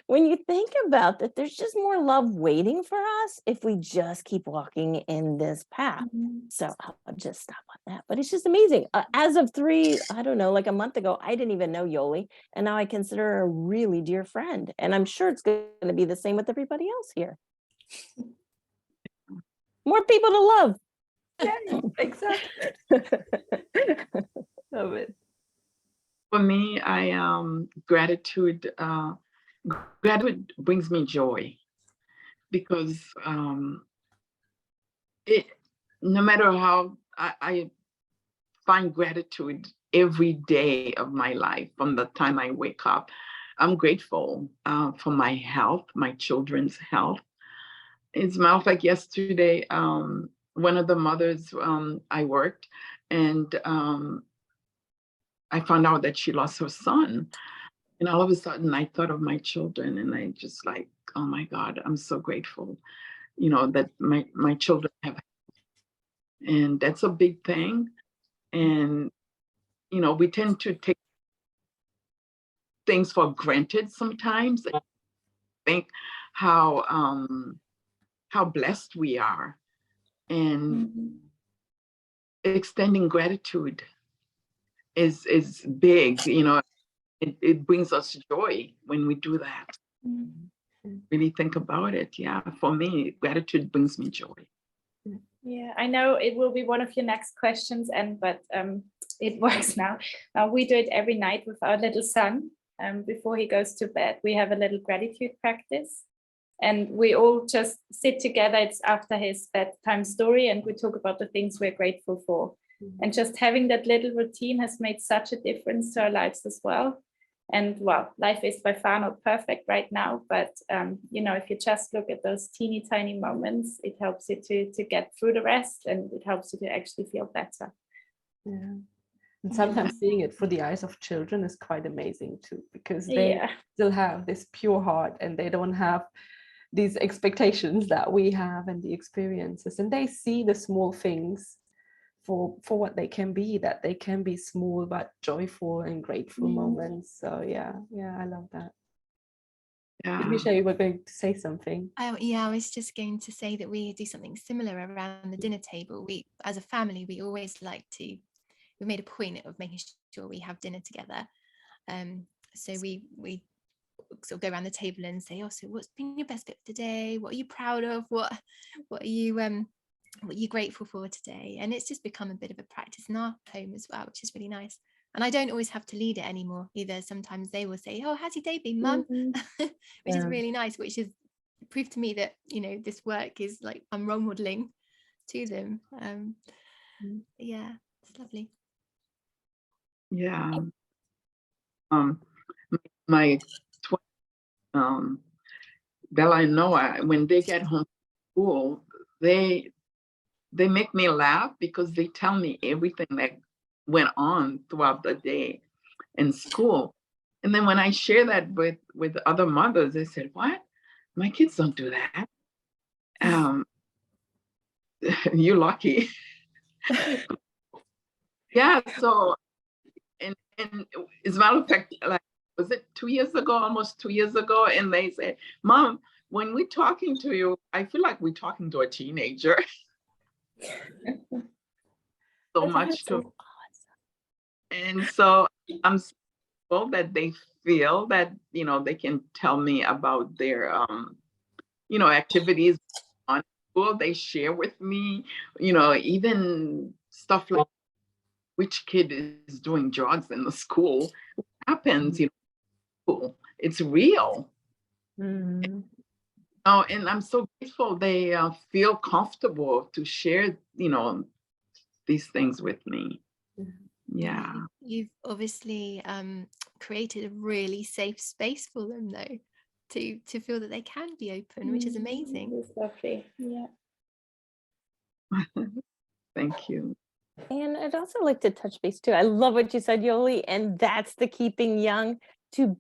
when you think about that, there's just more love waiting for us if we just keep walking in this path. So I'll just stop on that. But it's just amazing. As of I don't know, like a month ago, I didn't even know Yoli. And now I consider her a really dear friend. And I'm sure it's going to be the same with everybody else here. More people to love. Yeah, exactly. Love it. For me, gratitude brings me joy, because no matter how I find gratitude every day of my life. From the time I wake up, I'm grateful for my health, my children's health. As a matter of fact, yesterday, one of the mothers I worked, and I found out that she lost her son. And all of a sudden I thought of my children, and I just like, oh my God, I'm so grateful, you know, that my children have, and that's a big thing. And, you know, we tend to take things for granted sometimes, and think how blessed we are, and extending gratitude is big, you know. It brings us joy when we do that. Really think about it. Yeah, for me, gratitude brings me joy. Yeah, I know it will be one of your next questions, but it works now. We do it every night with our little son. Before he goes to bed, we have a little gratitude practice, and we all just sit together. It's after his bedtime story, and we talk about the things we're grateful for. And just having that little routine has made such a difference to our lives as well. And well, life is by far not perfect right now, but you know, if you just look at those teeny tiny moments, it helps you to get through the rest, and it helps you to actually feel better. Yeah. And sometimes seeing it through the eyes of children is quite amazing too, because they still have this pure heart, and they don't have these expectations that we have and the experiences, and they see the small things for what they can be, that they can be small but joyful and grateful moments. So yeah, I love that. Yeah. Michelle, you were going to say something. Yeah, I was just going to say that we do something similar around the dinner table. We, as a family, we always like to, we made a point of making sure we have dinner together. So we sort of go around the table and say, oh, so what's been your best bit for today? What are you proud of? What are you grateful for today? And it's just become a bit of a practice in our home as well, which is really nice. And I don't always have to lead it anymore either. Sometimes they will say, oh, how's your day been, Mum? Which is really nice, which is proof to me that, you know, this work is like I'm role modeling to them. Yeah, it's lovely. Yeah. My Bella and Noah, when they get home from school, they make me laugh, because they tell me everything that went on throughout the day in school. And then when I share that with other mothers, they said, what? My kids don't do that. You're lucky. Yeah, so and as a matter of fact, like was it 2 years ago, almost 2 years ago? And they said, Mom, when we're talking to you, I feel like we're talking to a teenager. So much to, and so I'm so grateful that they feel that, they can tell me about their, activities on school. They share with me, even stuff like which kid is doing drugs in the school. What happens, it's real. Oh, and I'm so grateful they feel comfortable to share, these things with me. Yeah. You've obviously created a really safe space for them, though, to feel that they can be open, which is amazing. It's lovely. Yeah. Thank you. And I'd also like to touch base too. I love what you said, Yoli, and that's the keeping young, to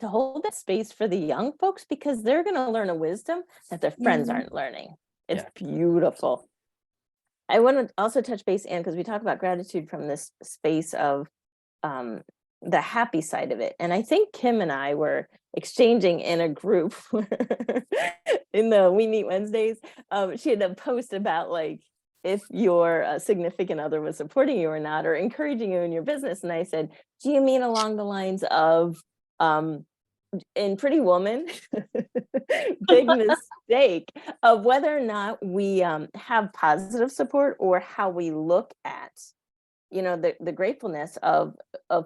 hold that space for the young folks, because they're going to learn a wisdom that their friends aren't learning. It's beautiful. I want to also touch base, Anne, because we talk about gratitude from this space of the happy side of it. And I think Kim and I were exchanging in a group in the We Meet Wednesdays. She had a post about like, if your significant other was supporting you or not, or encouraging you in your business. And I said, do you mean along the lines of, in Pretty Woman, big mistake of whether or not we have positive support, or how we look at, the gratefulness of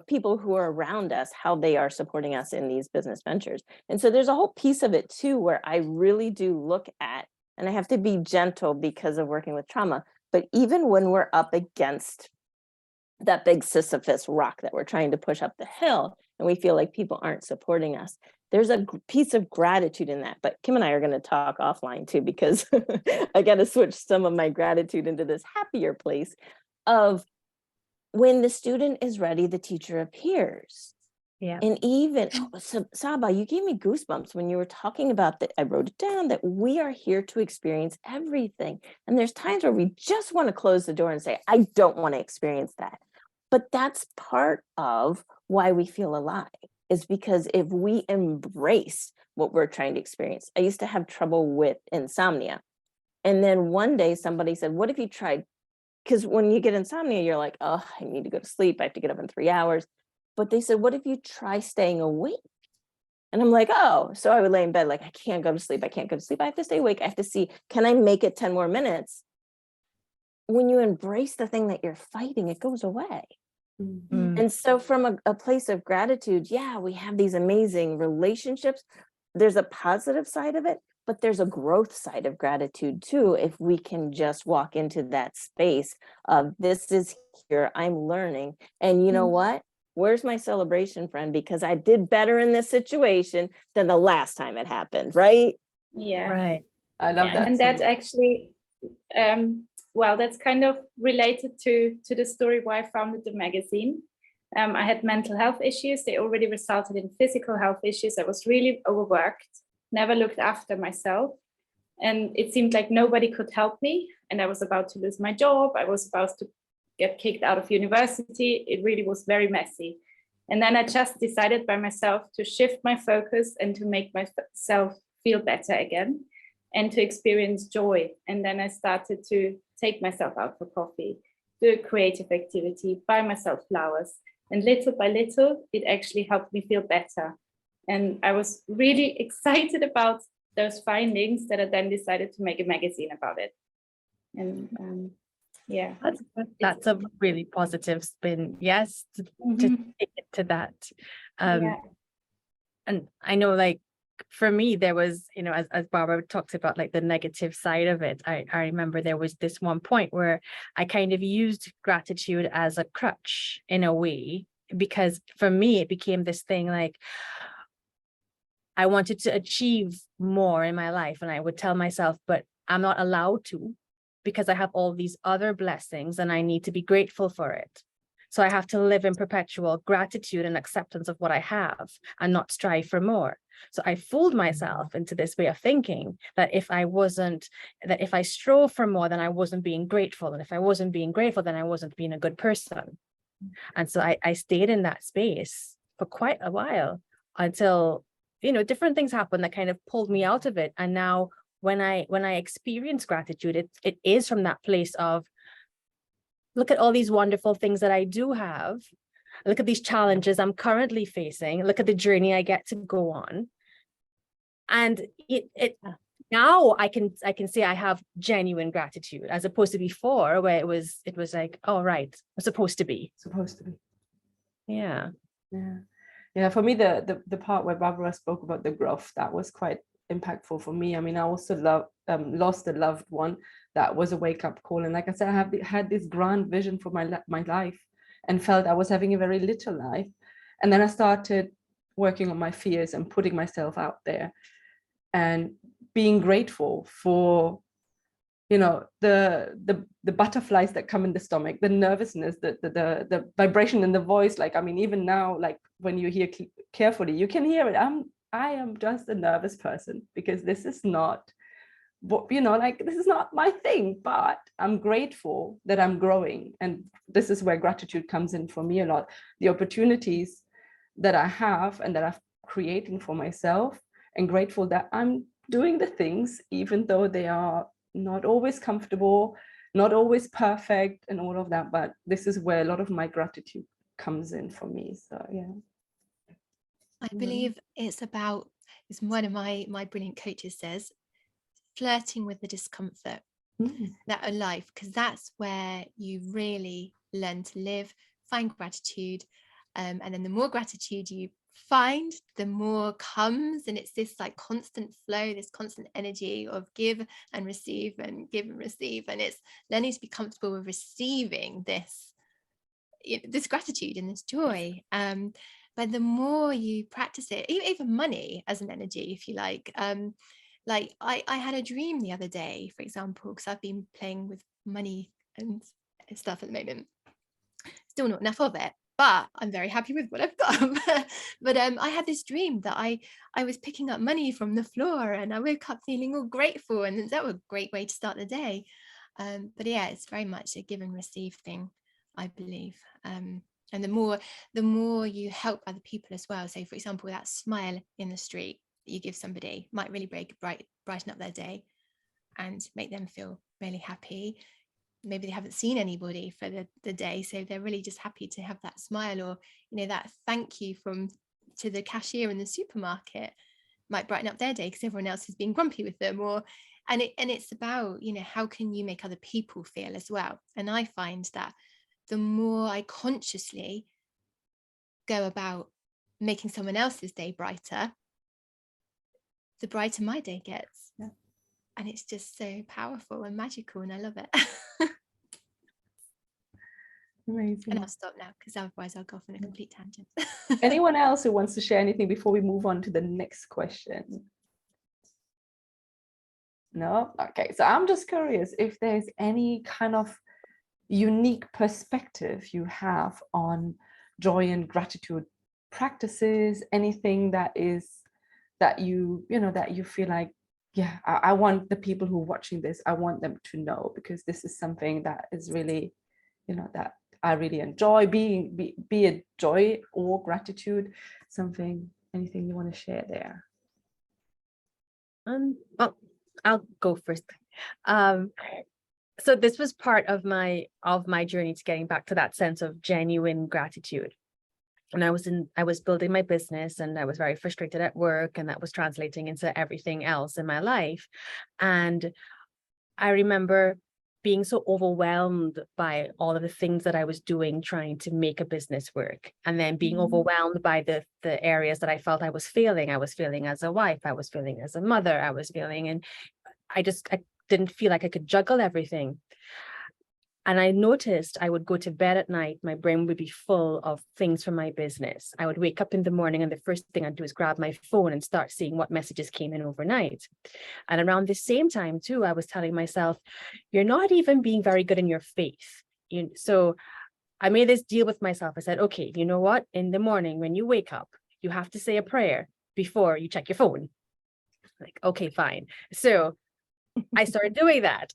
people who are around us, how they are supporting us in these business ventures. And so there's a whole piece of it too, where I really do look at, and I have to be gentle because of working with trauma, but even when we're up against that big Sisyphus rock that we're trying to push up the hill, and we feel like people aren't supporting us, there's a piece of gratitude in that. But Kim and I are going to talk offline too, because I got to switch some of my gratitude into this happier place of when the student is ready, the teacher appears. Yeah. And even Saba, you gave me goosebumps when you were talking about that. I wrote it down, that we are here to experience everything. And there's times where we just want to close the door and say, I don't want to experience that. But that's part of why we feel alive, is because if we embrace what we're trying to experience. I used to have trouble with insomnia. And then one day somebody said, what if you tried? Because when you get insomnia, you're like, oh, I need to go to sleep. I have to get up in 3 hours. But they said, what if you try staying awake? And I'm like, oh, so I would lay in bed like, I can't go to sleep. I can't go to sleep. I have to stay awake. I have to see, can I make it 10 more minutes? When you embrace the thing that you're fighting, it goes away. And so from a place of gratitude, yeah, we have these amazing relationships. There's a positive side of it, but there's a growth side of gratitude too, if we can just walk into that space of, this is here, I'm learning. And you know what? Where's my celebration, friend? Because I did better in this situation than the last time it happened, right? Yeah. Right. I love that. And so that much. actually, well, that's kind of related to the story why I founded the magazine. I had mental health issues. They already resulted in physical health issues. I was really overworked, never looked after myself. And it seemed like nobody could help me. And I was about to lose my job. I was about to get kicked out of university. It really was very messy. And then I just decided by myself to shift my focus and to make myself feel better again and to experience joy. And then I started to take myself out for coffee, do a creative activity, buy myself flowers. And little by little, it actually helped me feel better. And I was really excited about those findings that I then decided to make a magazine about it. And yeah, That's a really positive spin. Yes, to take it to that. yeah. And I know, like, for me, there was, as Barbara talks about, like, the negative side of it. I remember there was this one point where I kind of used gratitude as a crutch in a way, because for me, it became this thing like, I wanted to achieve more in my life. And I would tell myself, but I'm not allowed to, because I have all these other blessings and I need to be grateful for it. So I have to live in perpetual gratitude and acceptance of what I have and not strive for more. So I fooled myself into this way of thinking that if I strove for more, then I wasn't being grateful. And if I wasn't being grateful, then I wasn't being a good person. And so I stayed in that space for quite a while until, you know, different things happened that kind of pulled me out of it. And now when I experience gratitude, it is from that place of, look at all these wonderful things that I do have. Look at these challenges I'm currently facing. Look at the journey I get to go on. And now I can say I have genuine gratitude, as opposed to before where it was like, oh, right, I'm supposed to be. Yeah. For me, the part where Barbara spoke about the growth, that was quite impactful for me. I mean, I also lost a loved one. That was a wake-up call, and like I said, I have had this grand vision for my life and felt I was having a very little life. And then I started working on my fears and putting myself out there and being grateful for, you know, the butterflies that come in the stomach, the nervousness, the vibration in the voice. Like, I mean, even now, like when you hear carefully, you can hear it. I am just a nervous person because this is not what, you know, like this is not my thing, but I'm grateful that I'm growing. And this is where gratitude comes in for me a lot. The opportunities that I have and that I'm creating for myself, and grateful that I'm doing the things, even though they are not always comfortable, not always perfect and all of that. But this is where a lot of my gratitude comes in for me. So, yeah. I believe it's about, as one of my brilliant coaches says, flirting with the discomfort that are life, because that's where you really learn to live, find gratitude, and then the more gratitude you find, the more comes, and it's this like constant flow, this constant energy of give and receive and give and receive, and it's learning to be comfortable with receiving this gratitude and this joy. But the more you practice it, even money as an energy, if you like I had a dream the other day, for example, because I've been playing with money and stuff at the moment, still not enough of it, but I'm very happy with what I've got. But I had this dream that I was picking up money from the floor, and I woke up feeling all grateful, and that was a great way to start the day. But yeah, it's very much a give and receive thing, I believe. And the more you help other people as well. So for example, that smile in the street that you give somebody might really brighten up their day and make them feel really happy. Maybe they haven't seen anybody for the day, so they're really just happy to have that smile, or, you know, that thank you to the cashier in the supermarket might brighten up their day because everyone else has been grumpy with them. And it's about, you know, how can you make other people feel as well. And I find that the more I consciously go about making someone else's day brighter, the brighter my day gets. Yeah. And it's just so powerful and magical, and I love it. Amazing. And I'll stop now, because otherwise I'll go off on a complete tangent. Anyone else who wants to share anything before we move on to the next question? No? Okay, so I'm just curious if there's any kind of unique perspective you have on joy and gratitude practices, anything that you feel like, yeah, I want the people who are watching this, I want them to know, because this is something that is really, you know, that I really enjoy, be it joy or gratitude, anything you want to share there? Well, I'll go first. So this was part of my journey to getting back to that sense of genuine gratitude. And I was building my business, and I was very frustrated at work, and that was translating into everything else in my life. And I remember being so overwhelmed by all of the things that I was doing, trying to make a business work, and then being overwhelmed by the areas that I felt I was failing. I was failing as a wife, I was failing as a mother, I was failing, and I didn't feel like I could juggle everything. And I noticed I would go to bed at night, my brain would be full of things from my business. I would wake up in the morning, and the first thing I'd do is grab my phone and start seeing what messages came in overnight. And around the same time too, I was telling myself, you're not even being very good in your faith. So I made this deal with myself. I said, okay, you know what? In the morning when you wake up, you have to say a prayer before you check your phone. Like, okay, fine. So I started doing that.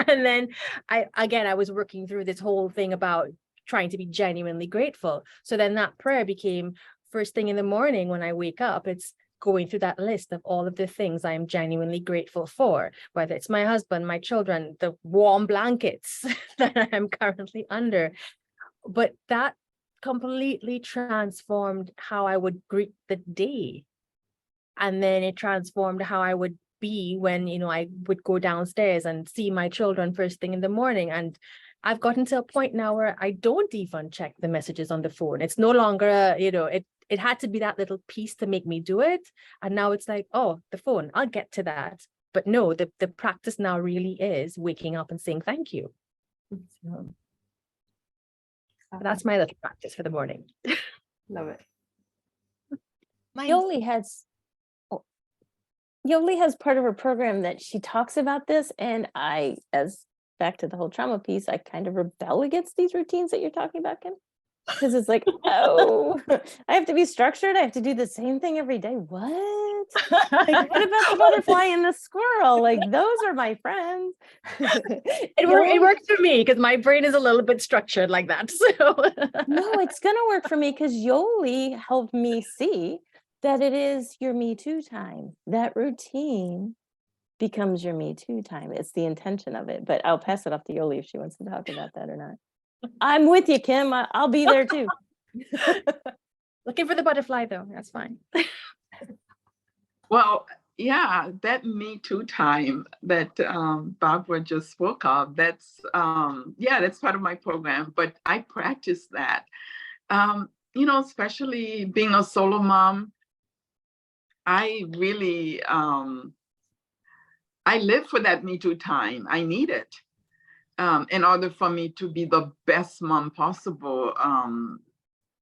And then I was working through this whole thing about trying to be genuinely grateful. So then that prayer became first thing in the morning when I wake up, it's going through that list of all of the things I am genuinely grateful for, whether it's my husband, my children, the warm blankets that I am currently under. But that completely transformed how I would greet the day. And then it transformed how I would be when, you know, I would go downstairs and see my children first thing in the morning. And I've gotten to a point now where I don't even check the messages on the phone. It's no longer, you know, it had to be that little piece to make me do it. And now it's like, oh, the phone, I'll get to that. But no, the practice now really is waking up and saying thank you. So that's my little practice for the morning. Love it. Yoli has part of her program that she talks about this, and as back to the whole trauma piece, I kind of rebel against these routines that you're talking about, Kim, because it's like, oh, I have to be structured. I have to do the same thing every day. What? Like, what about the butterfly and the squirrel? Like, those are my friends. It works for me because my brain is a little bit structured like that. So no, it's gonna work for me because Yoli helped me see that it is your Me Too time. That routine becomes your Me Too time. It's the intention of it. But I'll pass it off to Yoli if she wants to talk about that or not. I'm with you, Kim. I'll be there too. Looking for the butterfly though. That's fine. Well, yeah, that Me Too time that Barbara just spoke of, that's part of my program, but I practice that. You know, especially being a solo mom, I really, I live for that Me Too time. I need it in order for me to be the best mom possible,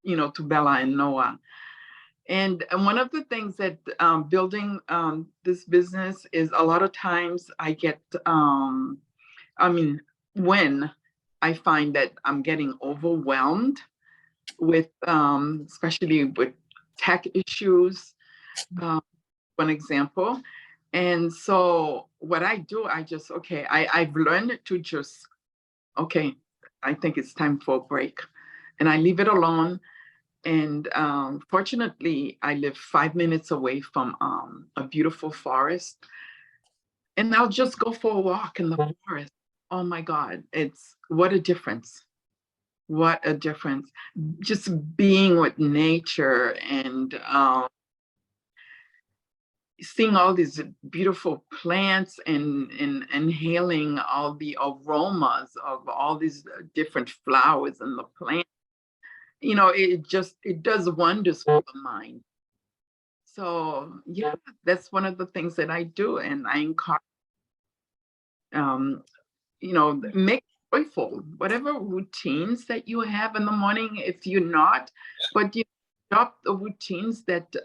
you know, to Bella and Noah. And one of the things that building this business is a lot of times I get, when I find that I'm getting overwhelmed with, especially with tech issues, one example. And so what I do, I've learned to just, okay, I think it's time for a break. And I leave it alone. And fortunately, I live 5 minutes away from a beautiful forest. And I'll just go for a walk in the forest. Oh my God, what a difference. What a difference. Just being with nature and seeing all these beautiful plants and inhaling all the aromas of all these different flowers and the plants. You know, it does wonders for the mind. So yeah, that's one of the things that I do, and I encourage, you know, make it joyful. Whatever routines that you have in the morning, if you're not, but you adopt the routines that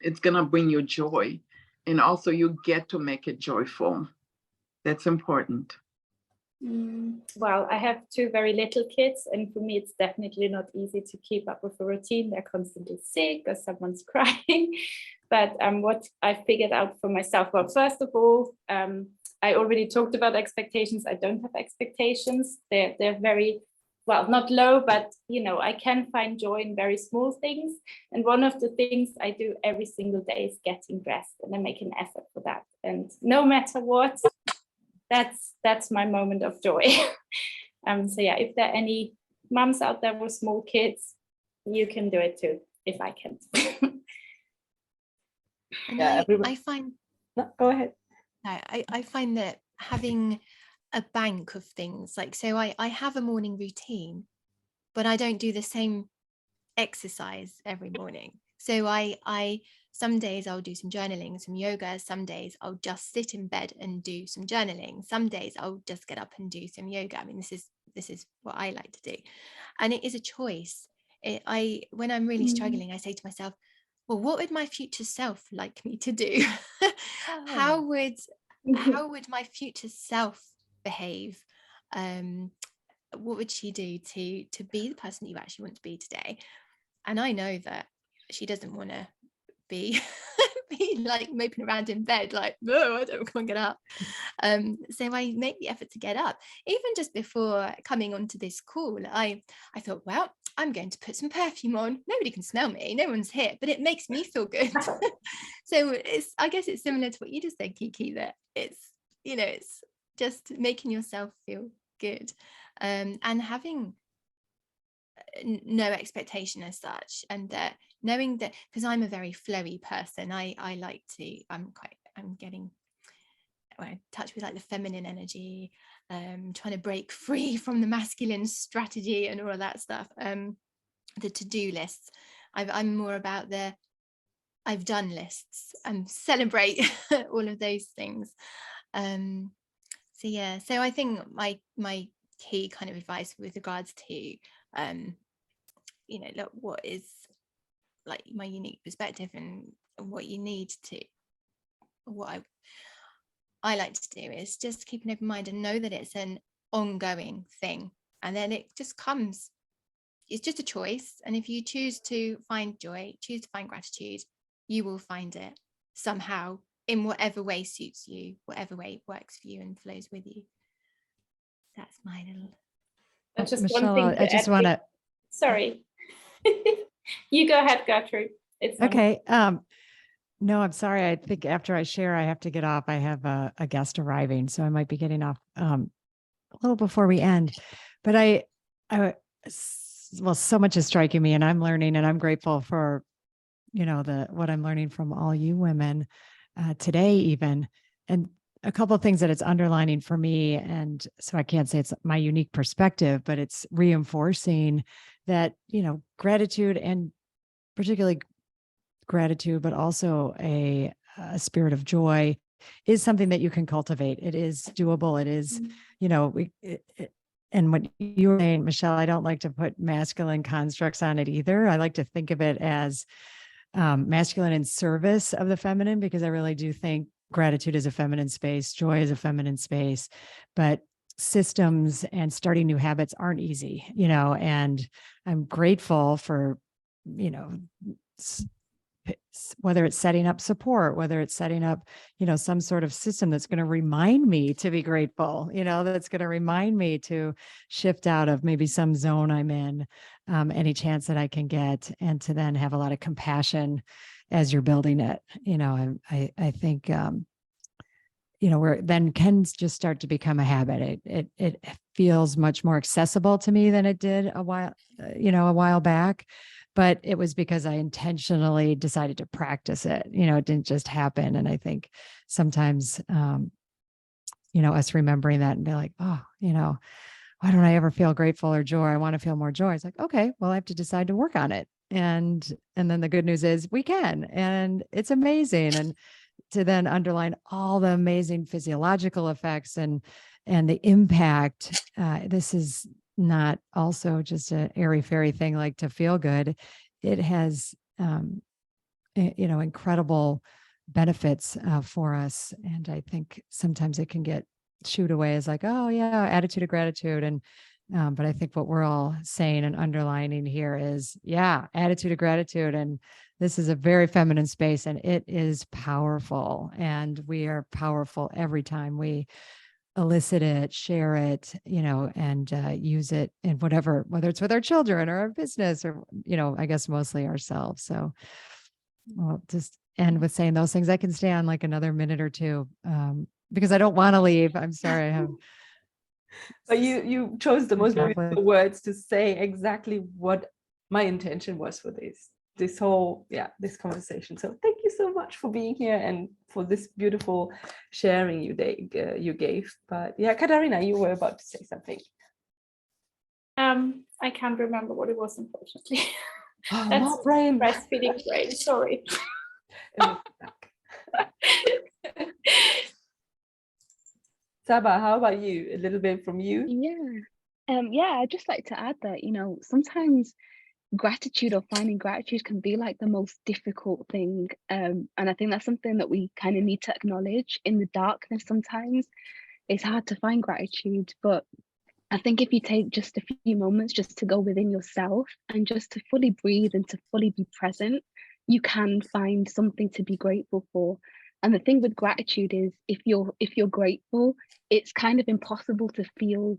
it's gonna bring you joy, and also you get to make it joyful. That's important. Well, I have 2 very little kids, and for me, it's definitely not easy to keep up with a routine. They're constantly sick or someone's crying. But what I figured out for myself, well, first of all, I already talked about expectations. I don't have expectations. They're very, well, not low, but you know, I can find joy in very small things. And one of the things I do every single day is getting dressed, and I make an effort for that. And no matter what, that's my moment of joy. So yeah, if there are any moms out there with small kids, you can do it too, if I can. And Yeah, I find, no, go ahead. I find that having a bank of things, like, so I have a morning routine, but I don't do the same exercise every morning. So I some days I'll do some journaling, some yoga. Some days I'll just sit in bed and do some journaling. Some days I'll just get up and do some yoga. I mean, this is what I like to do, and it is a choice. When I'm really struggling, I say to myself, well, what would my future self like me to do? How would my future self behave? What would she do to be the person that you actually want to be today? And I know that she doesn't want to be be like moping around in bed, like, no, I don't come and get up. So I make the effort to get up. Even just before coming onto this call, I thought, well, I'm going to put some perfume on. Nobody can smell me, no one's here, but it makes me feel good. So I guess it's similar to what you just said, Kiki, that it's, you know, it's just making yourself feel good, and having no expectation as such, and knowing that, because I'm a very flowy person, I like to, I'm getting in touch with like the feminine energy, trying to break free from the masculine strategy and all of that stuff. The to-do lists, I'm more about the I've done lists, and celebrate all of those things. So yeah, so I think my key kind of advice with regards to you know, look, what is like my unique perspective, and what you need to, what I like to do is just keep an open mind and know that it's an ongoing thing, and then it just comes. It's just a choice, and if you choose to find joy, choose to find gratitude, you will find it somehow, in whatever way suits you, whatever way works for you and flows with you. That's my little. And just Michelle, one thing to I just add want with- to. Sorry. You go ahead, Gertrude. It's Okay. No, I'm sorry. I think after I share, I have to get off. I have a guest arriving, so I might be getting off a little before we end. But well, so much is striking me, and I'm learning, and I'm grateful for, you know, what I'm learning from all you women today, even. And a couple of things that it's underlining for me, and so I can't say it's my unique perspective, but it's reinforcing that, you know, gratitude, and particularly gratitude, but also a spirit of joy, is something that you can cultivate. It is doable. It is, you know, and what you were saying, Michelle, I don't like to put masculine constructs on it either. I like to think of it as masculine in service of the feminine, because I really do think gratitude is a feminine space, joy is a feminine space, but systems and starting new habits aren't easy, you know, and I'm grateful for, you know, whether it's setting up support, whether it's setting up, you know, some sort of system that's going to remind me to be grateful, you know, that's going to remind me to shift out of maybe some zone I'm in, any chance that I can get, and to then have a lot of compassion as you're building it. You know, I think, you know, where then can just start to become a habit. It feels much more accessible to me than it did a while back. But it was because I intentionally decided to practice it. You know, it didn't just happen. And I think sometimes, you know, us remembering that and be like, oh, you know, why don't I ever feel grateful or joy? I want to feel more joy. It's like, okay, well, I have to decide to work on it. And then the good news is we can, and it's amazing. And to then underline all the amazing physiological effects and the impact, this is not also just an airy fairy thing like to feel good. It has, you know, incredible benefits for us. And I think sometimes it can get shooed away as like, oh yeah, attitude of gratitude. And, but I think what we're all saying and underlining here is, yeah, attitude of gratitude. And this is a very feminine space, and it is powerful. And we are powerful every time we elicit it, share it, you know, and use it in whatever, whether it's with our children or our business, or, you know, I guess mostly ourselves. So I'll just end with saying those things. I can stay on like another minute or two, because I don't want to leave. I'm sorry. I have. But you chose the most Exactly. beautiful words to say exactly what my intention was for this whole, this conversation. So thank you so much for being here and for this beautiful sharing you gave. But yeah, Katarina, you were about to say something. I can't remember what it was, unfortunately. Oh, That's more brain. breastfeeding brain, sorry. Saba, how about you? A little bit from you? Yeah, I'd just like to add that, you know, sometimes gratitude or finding gratitude can be like the most difficult thing. And I think that's something that we kind of need to acknowledge in the darkness. Sometimes it's hard to find gratitude, but I think if you take just a few moments just to go within yourself and just to fully breathe and to fully be present, you can find something to be grateful for. And the thing with gratitude is if you're grateful, it's kind of impossible to feel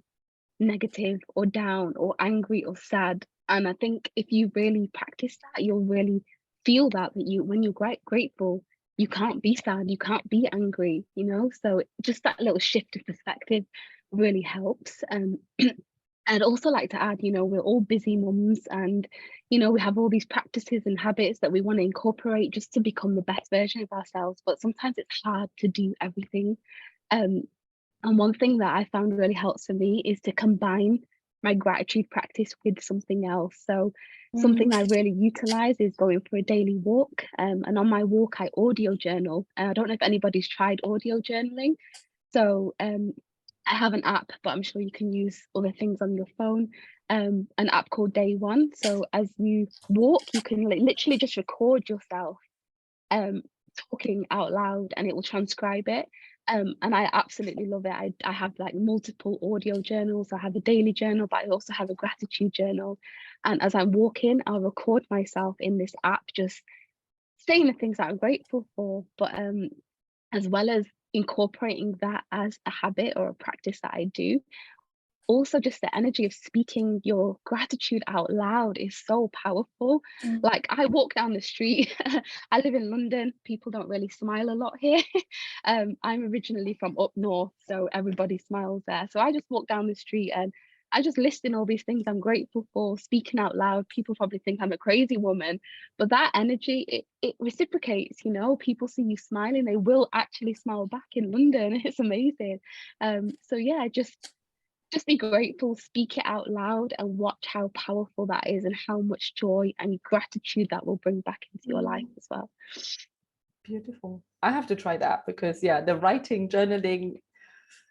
negative or down or angry or sad. And I think if you really practice that, you'll really feel that you, when you're grateful, you can't be sad, you can't be angry, you know. So just that little shift of perspective really helps. I'd also like to add, you know, we're all busy mums, and you know, we have all these practices and habits that we want to incorporate just to become the best version of ourselves, but sometimes it's hard to do everything. And one thing that I found really helps for me is to combine my gratitude practice with something else. So something I really utilize is going for a daily walk. And on my walk, I audio journal. I don't know if anybody's tried audio journaling. So I have an app, but I'm sure you can use other things on your phone. An app called Day One. So as you walk, you can literally just record yourself talking out loud, and it will transcribe it. And I absolutely love it. I have like multiple audio journals. I have a daily journal, but I also have a gratitude journal. And as I'm walking, I'll record myself in this app, just saying the things that I'm grateful for, but as well as incorporating that as a habit or a practice that I do. Also, just the energy of speaking your gratitude out loud is so powerful. Like, I walk down the street. I live in London. People don't really smile a lot here. I'm originally from up north, so everybody smiles there. So I just walk down the street and I just listing all these things I'm grateful for, speaking out loud. People probably think I'm a crazy woman, but that energy, it reciprocates, you know. People see you smiling, they will actually smile back in London. It's amazing. So yeah, just be grateful, speak it out loud, and watch how powerful that is and how much joy and gratitude that will bring back into your life as well. Beautiful. I have to try that, because yeah, the writing, journaling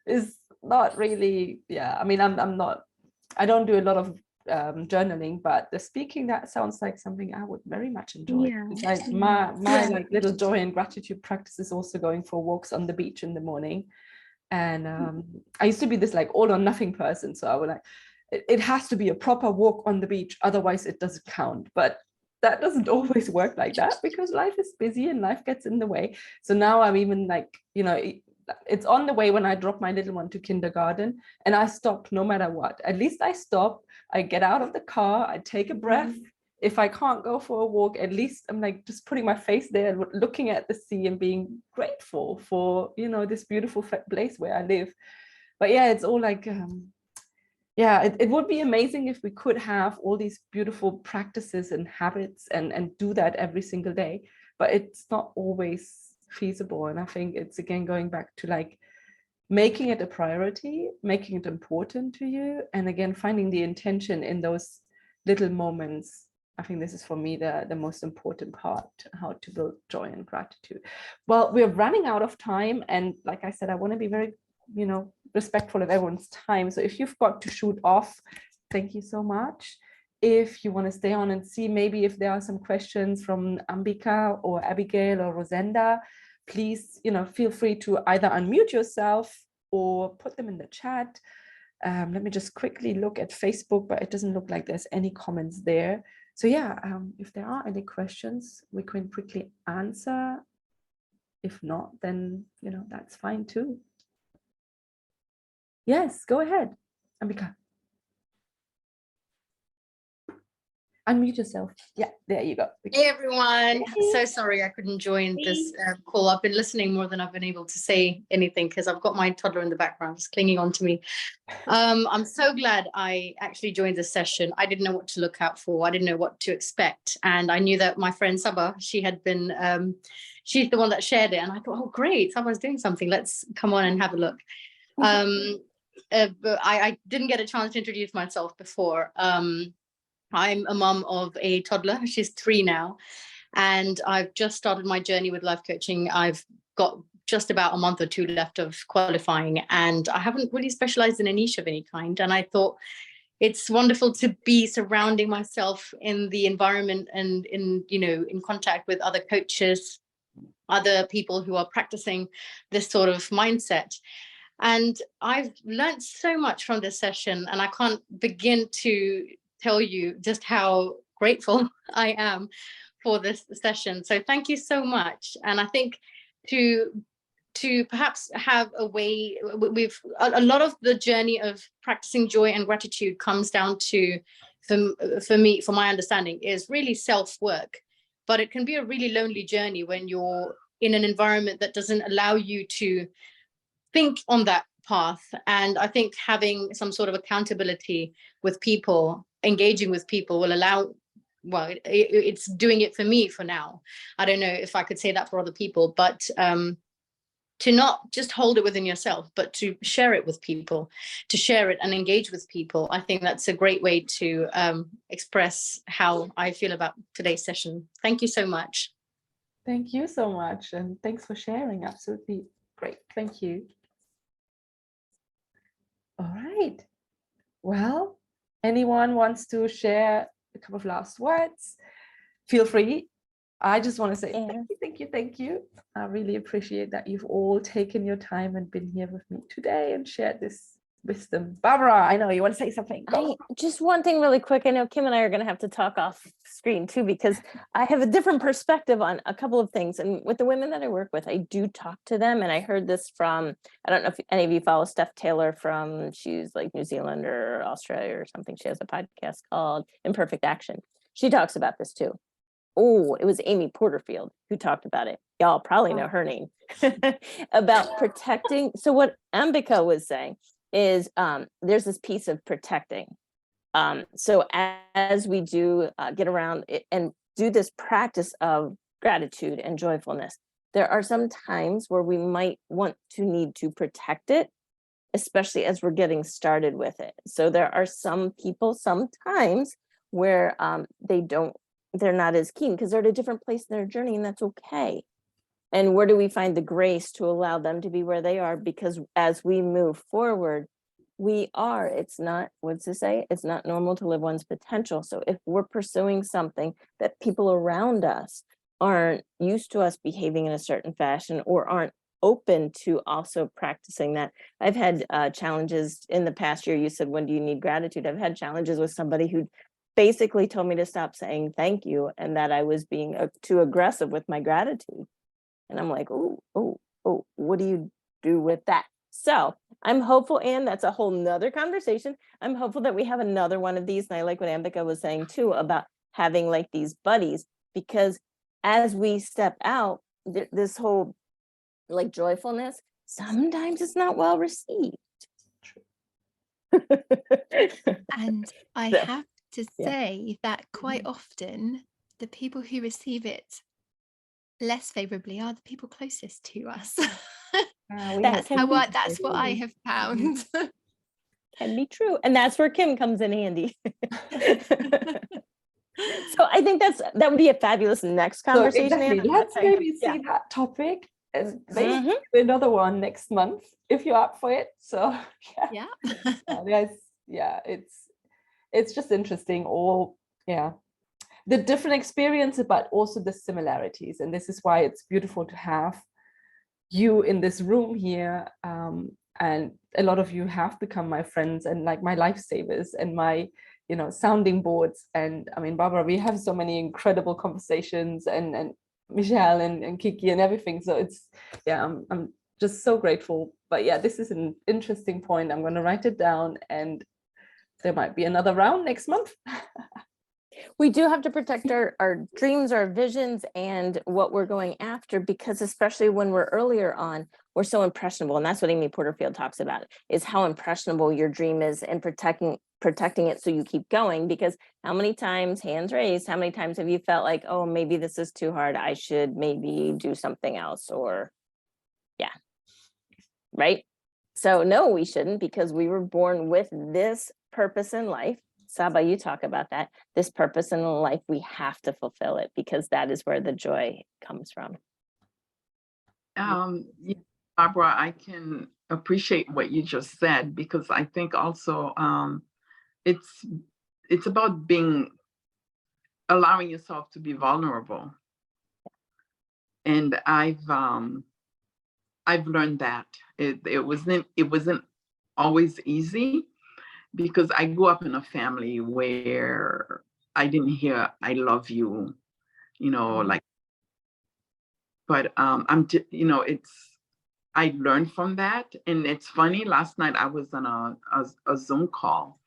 is not really, yeah, I mean, I don't do a lot of journaling, but the speaking, that sounds like something I would very much enjoy. Yeah. It's like my like little joy and gratitude practice is also going for walks on the beach in the morning. And I used to be this like all or nothing person, so I would like it has to be a proper walk on the beach, otherwise it doesn't count. But that doesn't always work like that, because life is busy and life gets in the way. So now I'm even like, you know, it's on the way when I drop my little one to kindergarten, and I stop no matter what. At least I stop, I get out of the car, I take a breath. If I can't go for a walk, at least I'm like just putting my face there, looking at the sea and being grateful for, you know, this beautiful place where I live. But yeah, it's all like, yeah, it would be amazing if we could have all these beautiful practices and habits and do that every single day, but it's not always feasible. And I think it's again going back to like making it a priority, making it important to you, and again finding the intention in those little moments. I think this is for me the most important part, how to build joy and gratitude. Well, we're running out of time, and like I said, I want to be very, you know, respectful of everyone's time. So if you've got to shoot off, thank you so much. If you want to stay on and see maybe if there are some questions from Ambika or Abigail or Rosenda, please, you know, feel free to either unmute yourself or put them in the chat. Let me just quickly look at Facebook, but it doesn't look like there's any comments there. So yeah, if there are any questions, we can quickly answer. If not, then, you know, that's fine too. Yes, go ahead, Ambika. Unmute yourself. Yeah, there you go. Hey everyone, so sorry I couldn't join this call. I've been listening more than I've been able to say anything because I've got my toddler in the background just clinging on to me. I'm so glad I actually joined this session. I didn't know what to look out for. I didn't know what to expect. And I knew that my friend Saba, she had been, she's the one that shared it. And I thought, oh great, Saba's doing something. Let's come on and have a look. But I didn't get a chance to introduce myself before. I'm a mum of a toddler. She's 3 now. And I've just started my journey with life coaching. I've got just about a month or 2 left of qualifying, and I haven't really specialized in a niche of any kind. And I thought it's wonderful to be surrounding myself in the environment and in, you know, in contact with other coaches, other people who are practicing this sort of mindset. And I've learned so much from this session, and I can't begin to tell you just how grateful I am for this session. So thank you so much. And I think to perhaps have a way, we've a lot of the journey of practicing joy and gratitude comes down to, for me, for my understanding, is really self-work. But it can be a really lonely journey when you're in an environment that doesn't allow you to think on that path. And I think having some sort of accountability with people, engaging with people, will allow, well, it's doing it for me for now. I don't know if I could say that for other people, but to not just hold it within yourself, but to share it with people, to share it and engage with people. I think that's a great way to express how I feel about today's session. Thank you so much. Thank you so much. And thanks for sharing. Absolutely great. Thank you. All right. Well, anyone wants to share a couple of last words? Feel free. I just want to say thank you. I really appreciate that you've all taken your time and been here with me today and shared this wisdom. Barbara, I know you want to say something. Just one thing really quick. I know Kim and I are going to have to talk off screen too, because I have a different perspective on a couple of things. And with the women that I work with, I do talk to them. And I heard this from, I don't know if any of you follow Steph Taylor from, she's like New Zealand or Australia or something. She has a podcast called Imperfect Action. She talks about this too. Oh, it was Amy Porterfield who talked about it. Y'all probably know her name. About protecting. So what Ambika was saying is there's this piece of protecting. So as we do get around it and do this practice of gratitude and joyfulness, there are some times where we might want to need to protect it, especially as we're getting started with it. So there are some people sometimes where they're not as keen because they're at a different place in their journey, and that's okay. And where do we find the grace to allow them to be where they are? Because as we move forward, it's not, what's to say? It's not normal to live one's potential. So if we're pursuing something that people around us aren't used to us behaving in a certain fashion or aren't open to also practicing that. I've had challenges in the past year. You said, when do you need gratitude? I've had challenges with somebody who basically told me to stop saying thank you and that I was being too aggressive with my gratitude. And I'm like, oh, what do you do with that? So I'm hopeful, and that's a whole nother conversation. I'm hopeful that we have another one of these. And I like what Ambika was saying too, about having like these buddies, because as we step out, this whole like joyfulness, sometimes it's not well received. And I have to say that quite often the people who receive it less favorably are the people closest to us. That's what I have found. Can be true. And that's where Kim comes in handy. So I think that would be a fabulous next conversation. So exactly. Let's maybe see that topic as another one next month, if you're up for it. So it's just interesting, the different experiences, but also the similarities. And this is why it's beautiful to have you in this room here. And a lot of you have become my friends and like my lifesavers and my, sounding boards. And I mean, Barbara, we have so many incredible conversations, and Michelle and Kiki and everything. So it's, I'm just so grateful. But this is an interesting point. I'm going to write it down, and there might be another round next month. We do have to protect our dreams, our visions, and what we're going after, because especially when we're earlier on, we're so impressionable. And that's what Amy Porterfield talks about, is how impressionable your dream is, and protecting it so you keep going. Because how many times, hands raised, how many times have you felt like, oh, maybe this is too hard, I should maybe do something else, or right? So no, we shouldn't, because we were born with this purpose in life. Saba, you talk about that. This purpose in life, we have to fulfill it, because that is where the joy comes from. Barbara, I can appreciate what you just said, because I think also it's about allowing yourself to be vulnerable. And I've learned that it wasn't always easy, because I grew up in a family where I didn't hear "I love you" you know, like, but I learned from that. And it's funny, last night I was on a Zoom call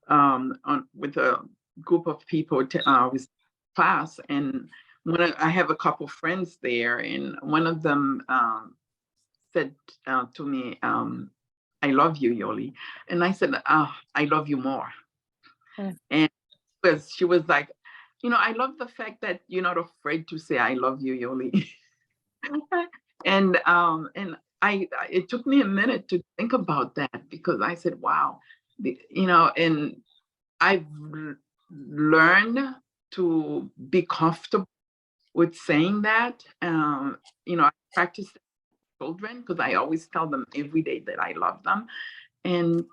with a group of people with class, and I have a couple friends there, and one of them said to me, I love you, Yoli. And I said, I love you more. And she was like, I love the fact that you're not afraid to say I love you, Yoli. and it took me a minute to think about that, because I said, wow, and I've learned to be comfortable with saying that. I practice children, because I always tell them every day that I love them. And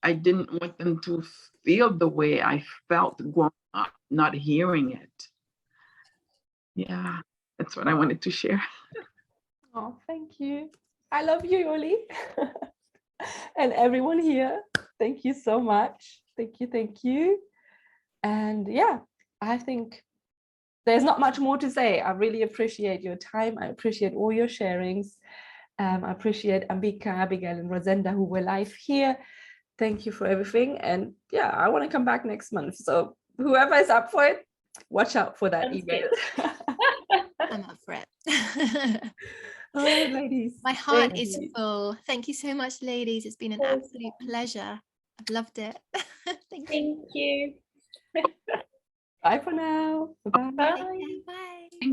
I didn't want them to feel the way I felt growing up, not hearing it. Yeah, that's what I wanted to share. Oh, thank you. I love you, Yoli. And everyone here, thank you so much. Thank you, thank you. And yeah, I think there's not much more to say. I really appreciate your time. I appreciate all your sharings. I appreciate Ambika, Abigail, and Rosenda, who were live here. Thank you for everything. And yeah, I want to come back next month. So whoever is up for it, watch out for that email. I'm up for it. All right, ladies. My heart Thank is you. full. Thank you so much, ladies. It's been an absolute pleasure. I've loved it. Thank you. Thank you. Bye for now. Bye-bye. Take care. Bye.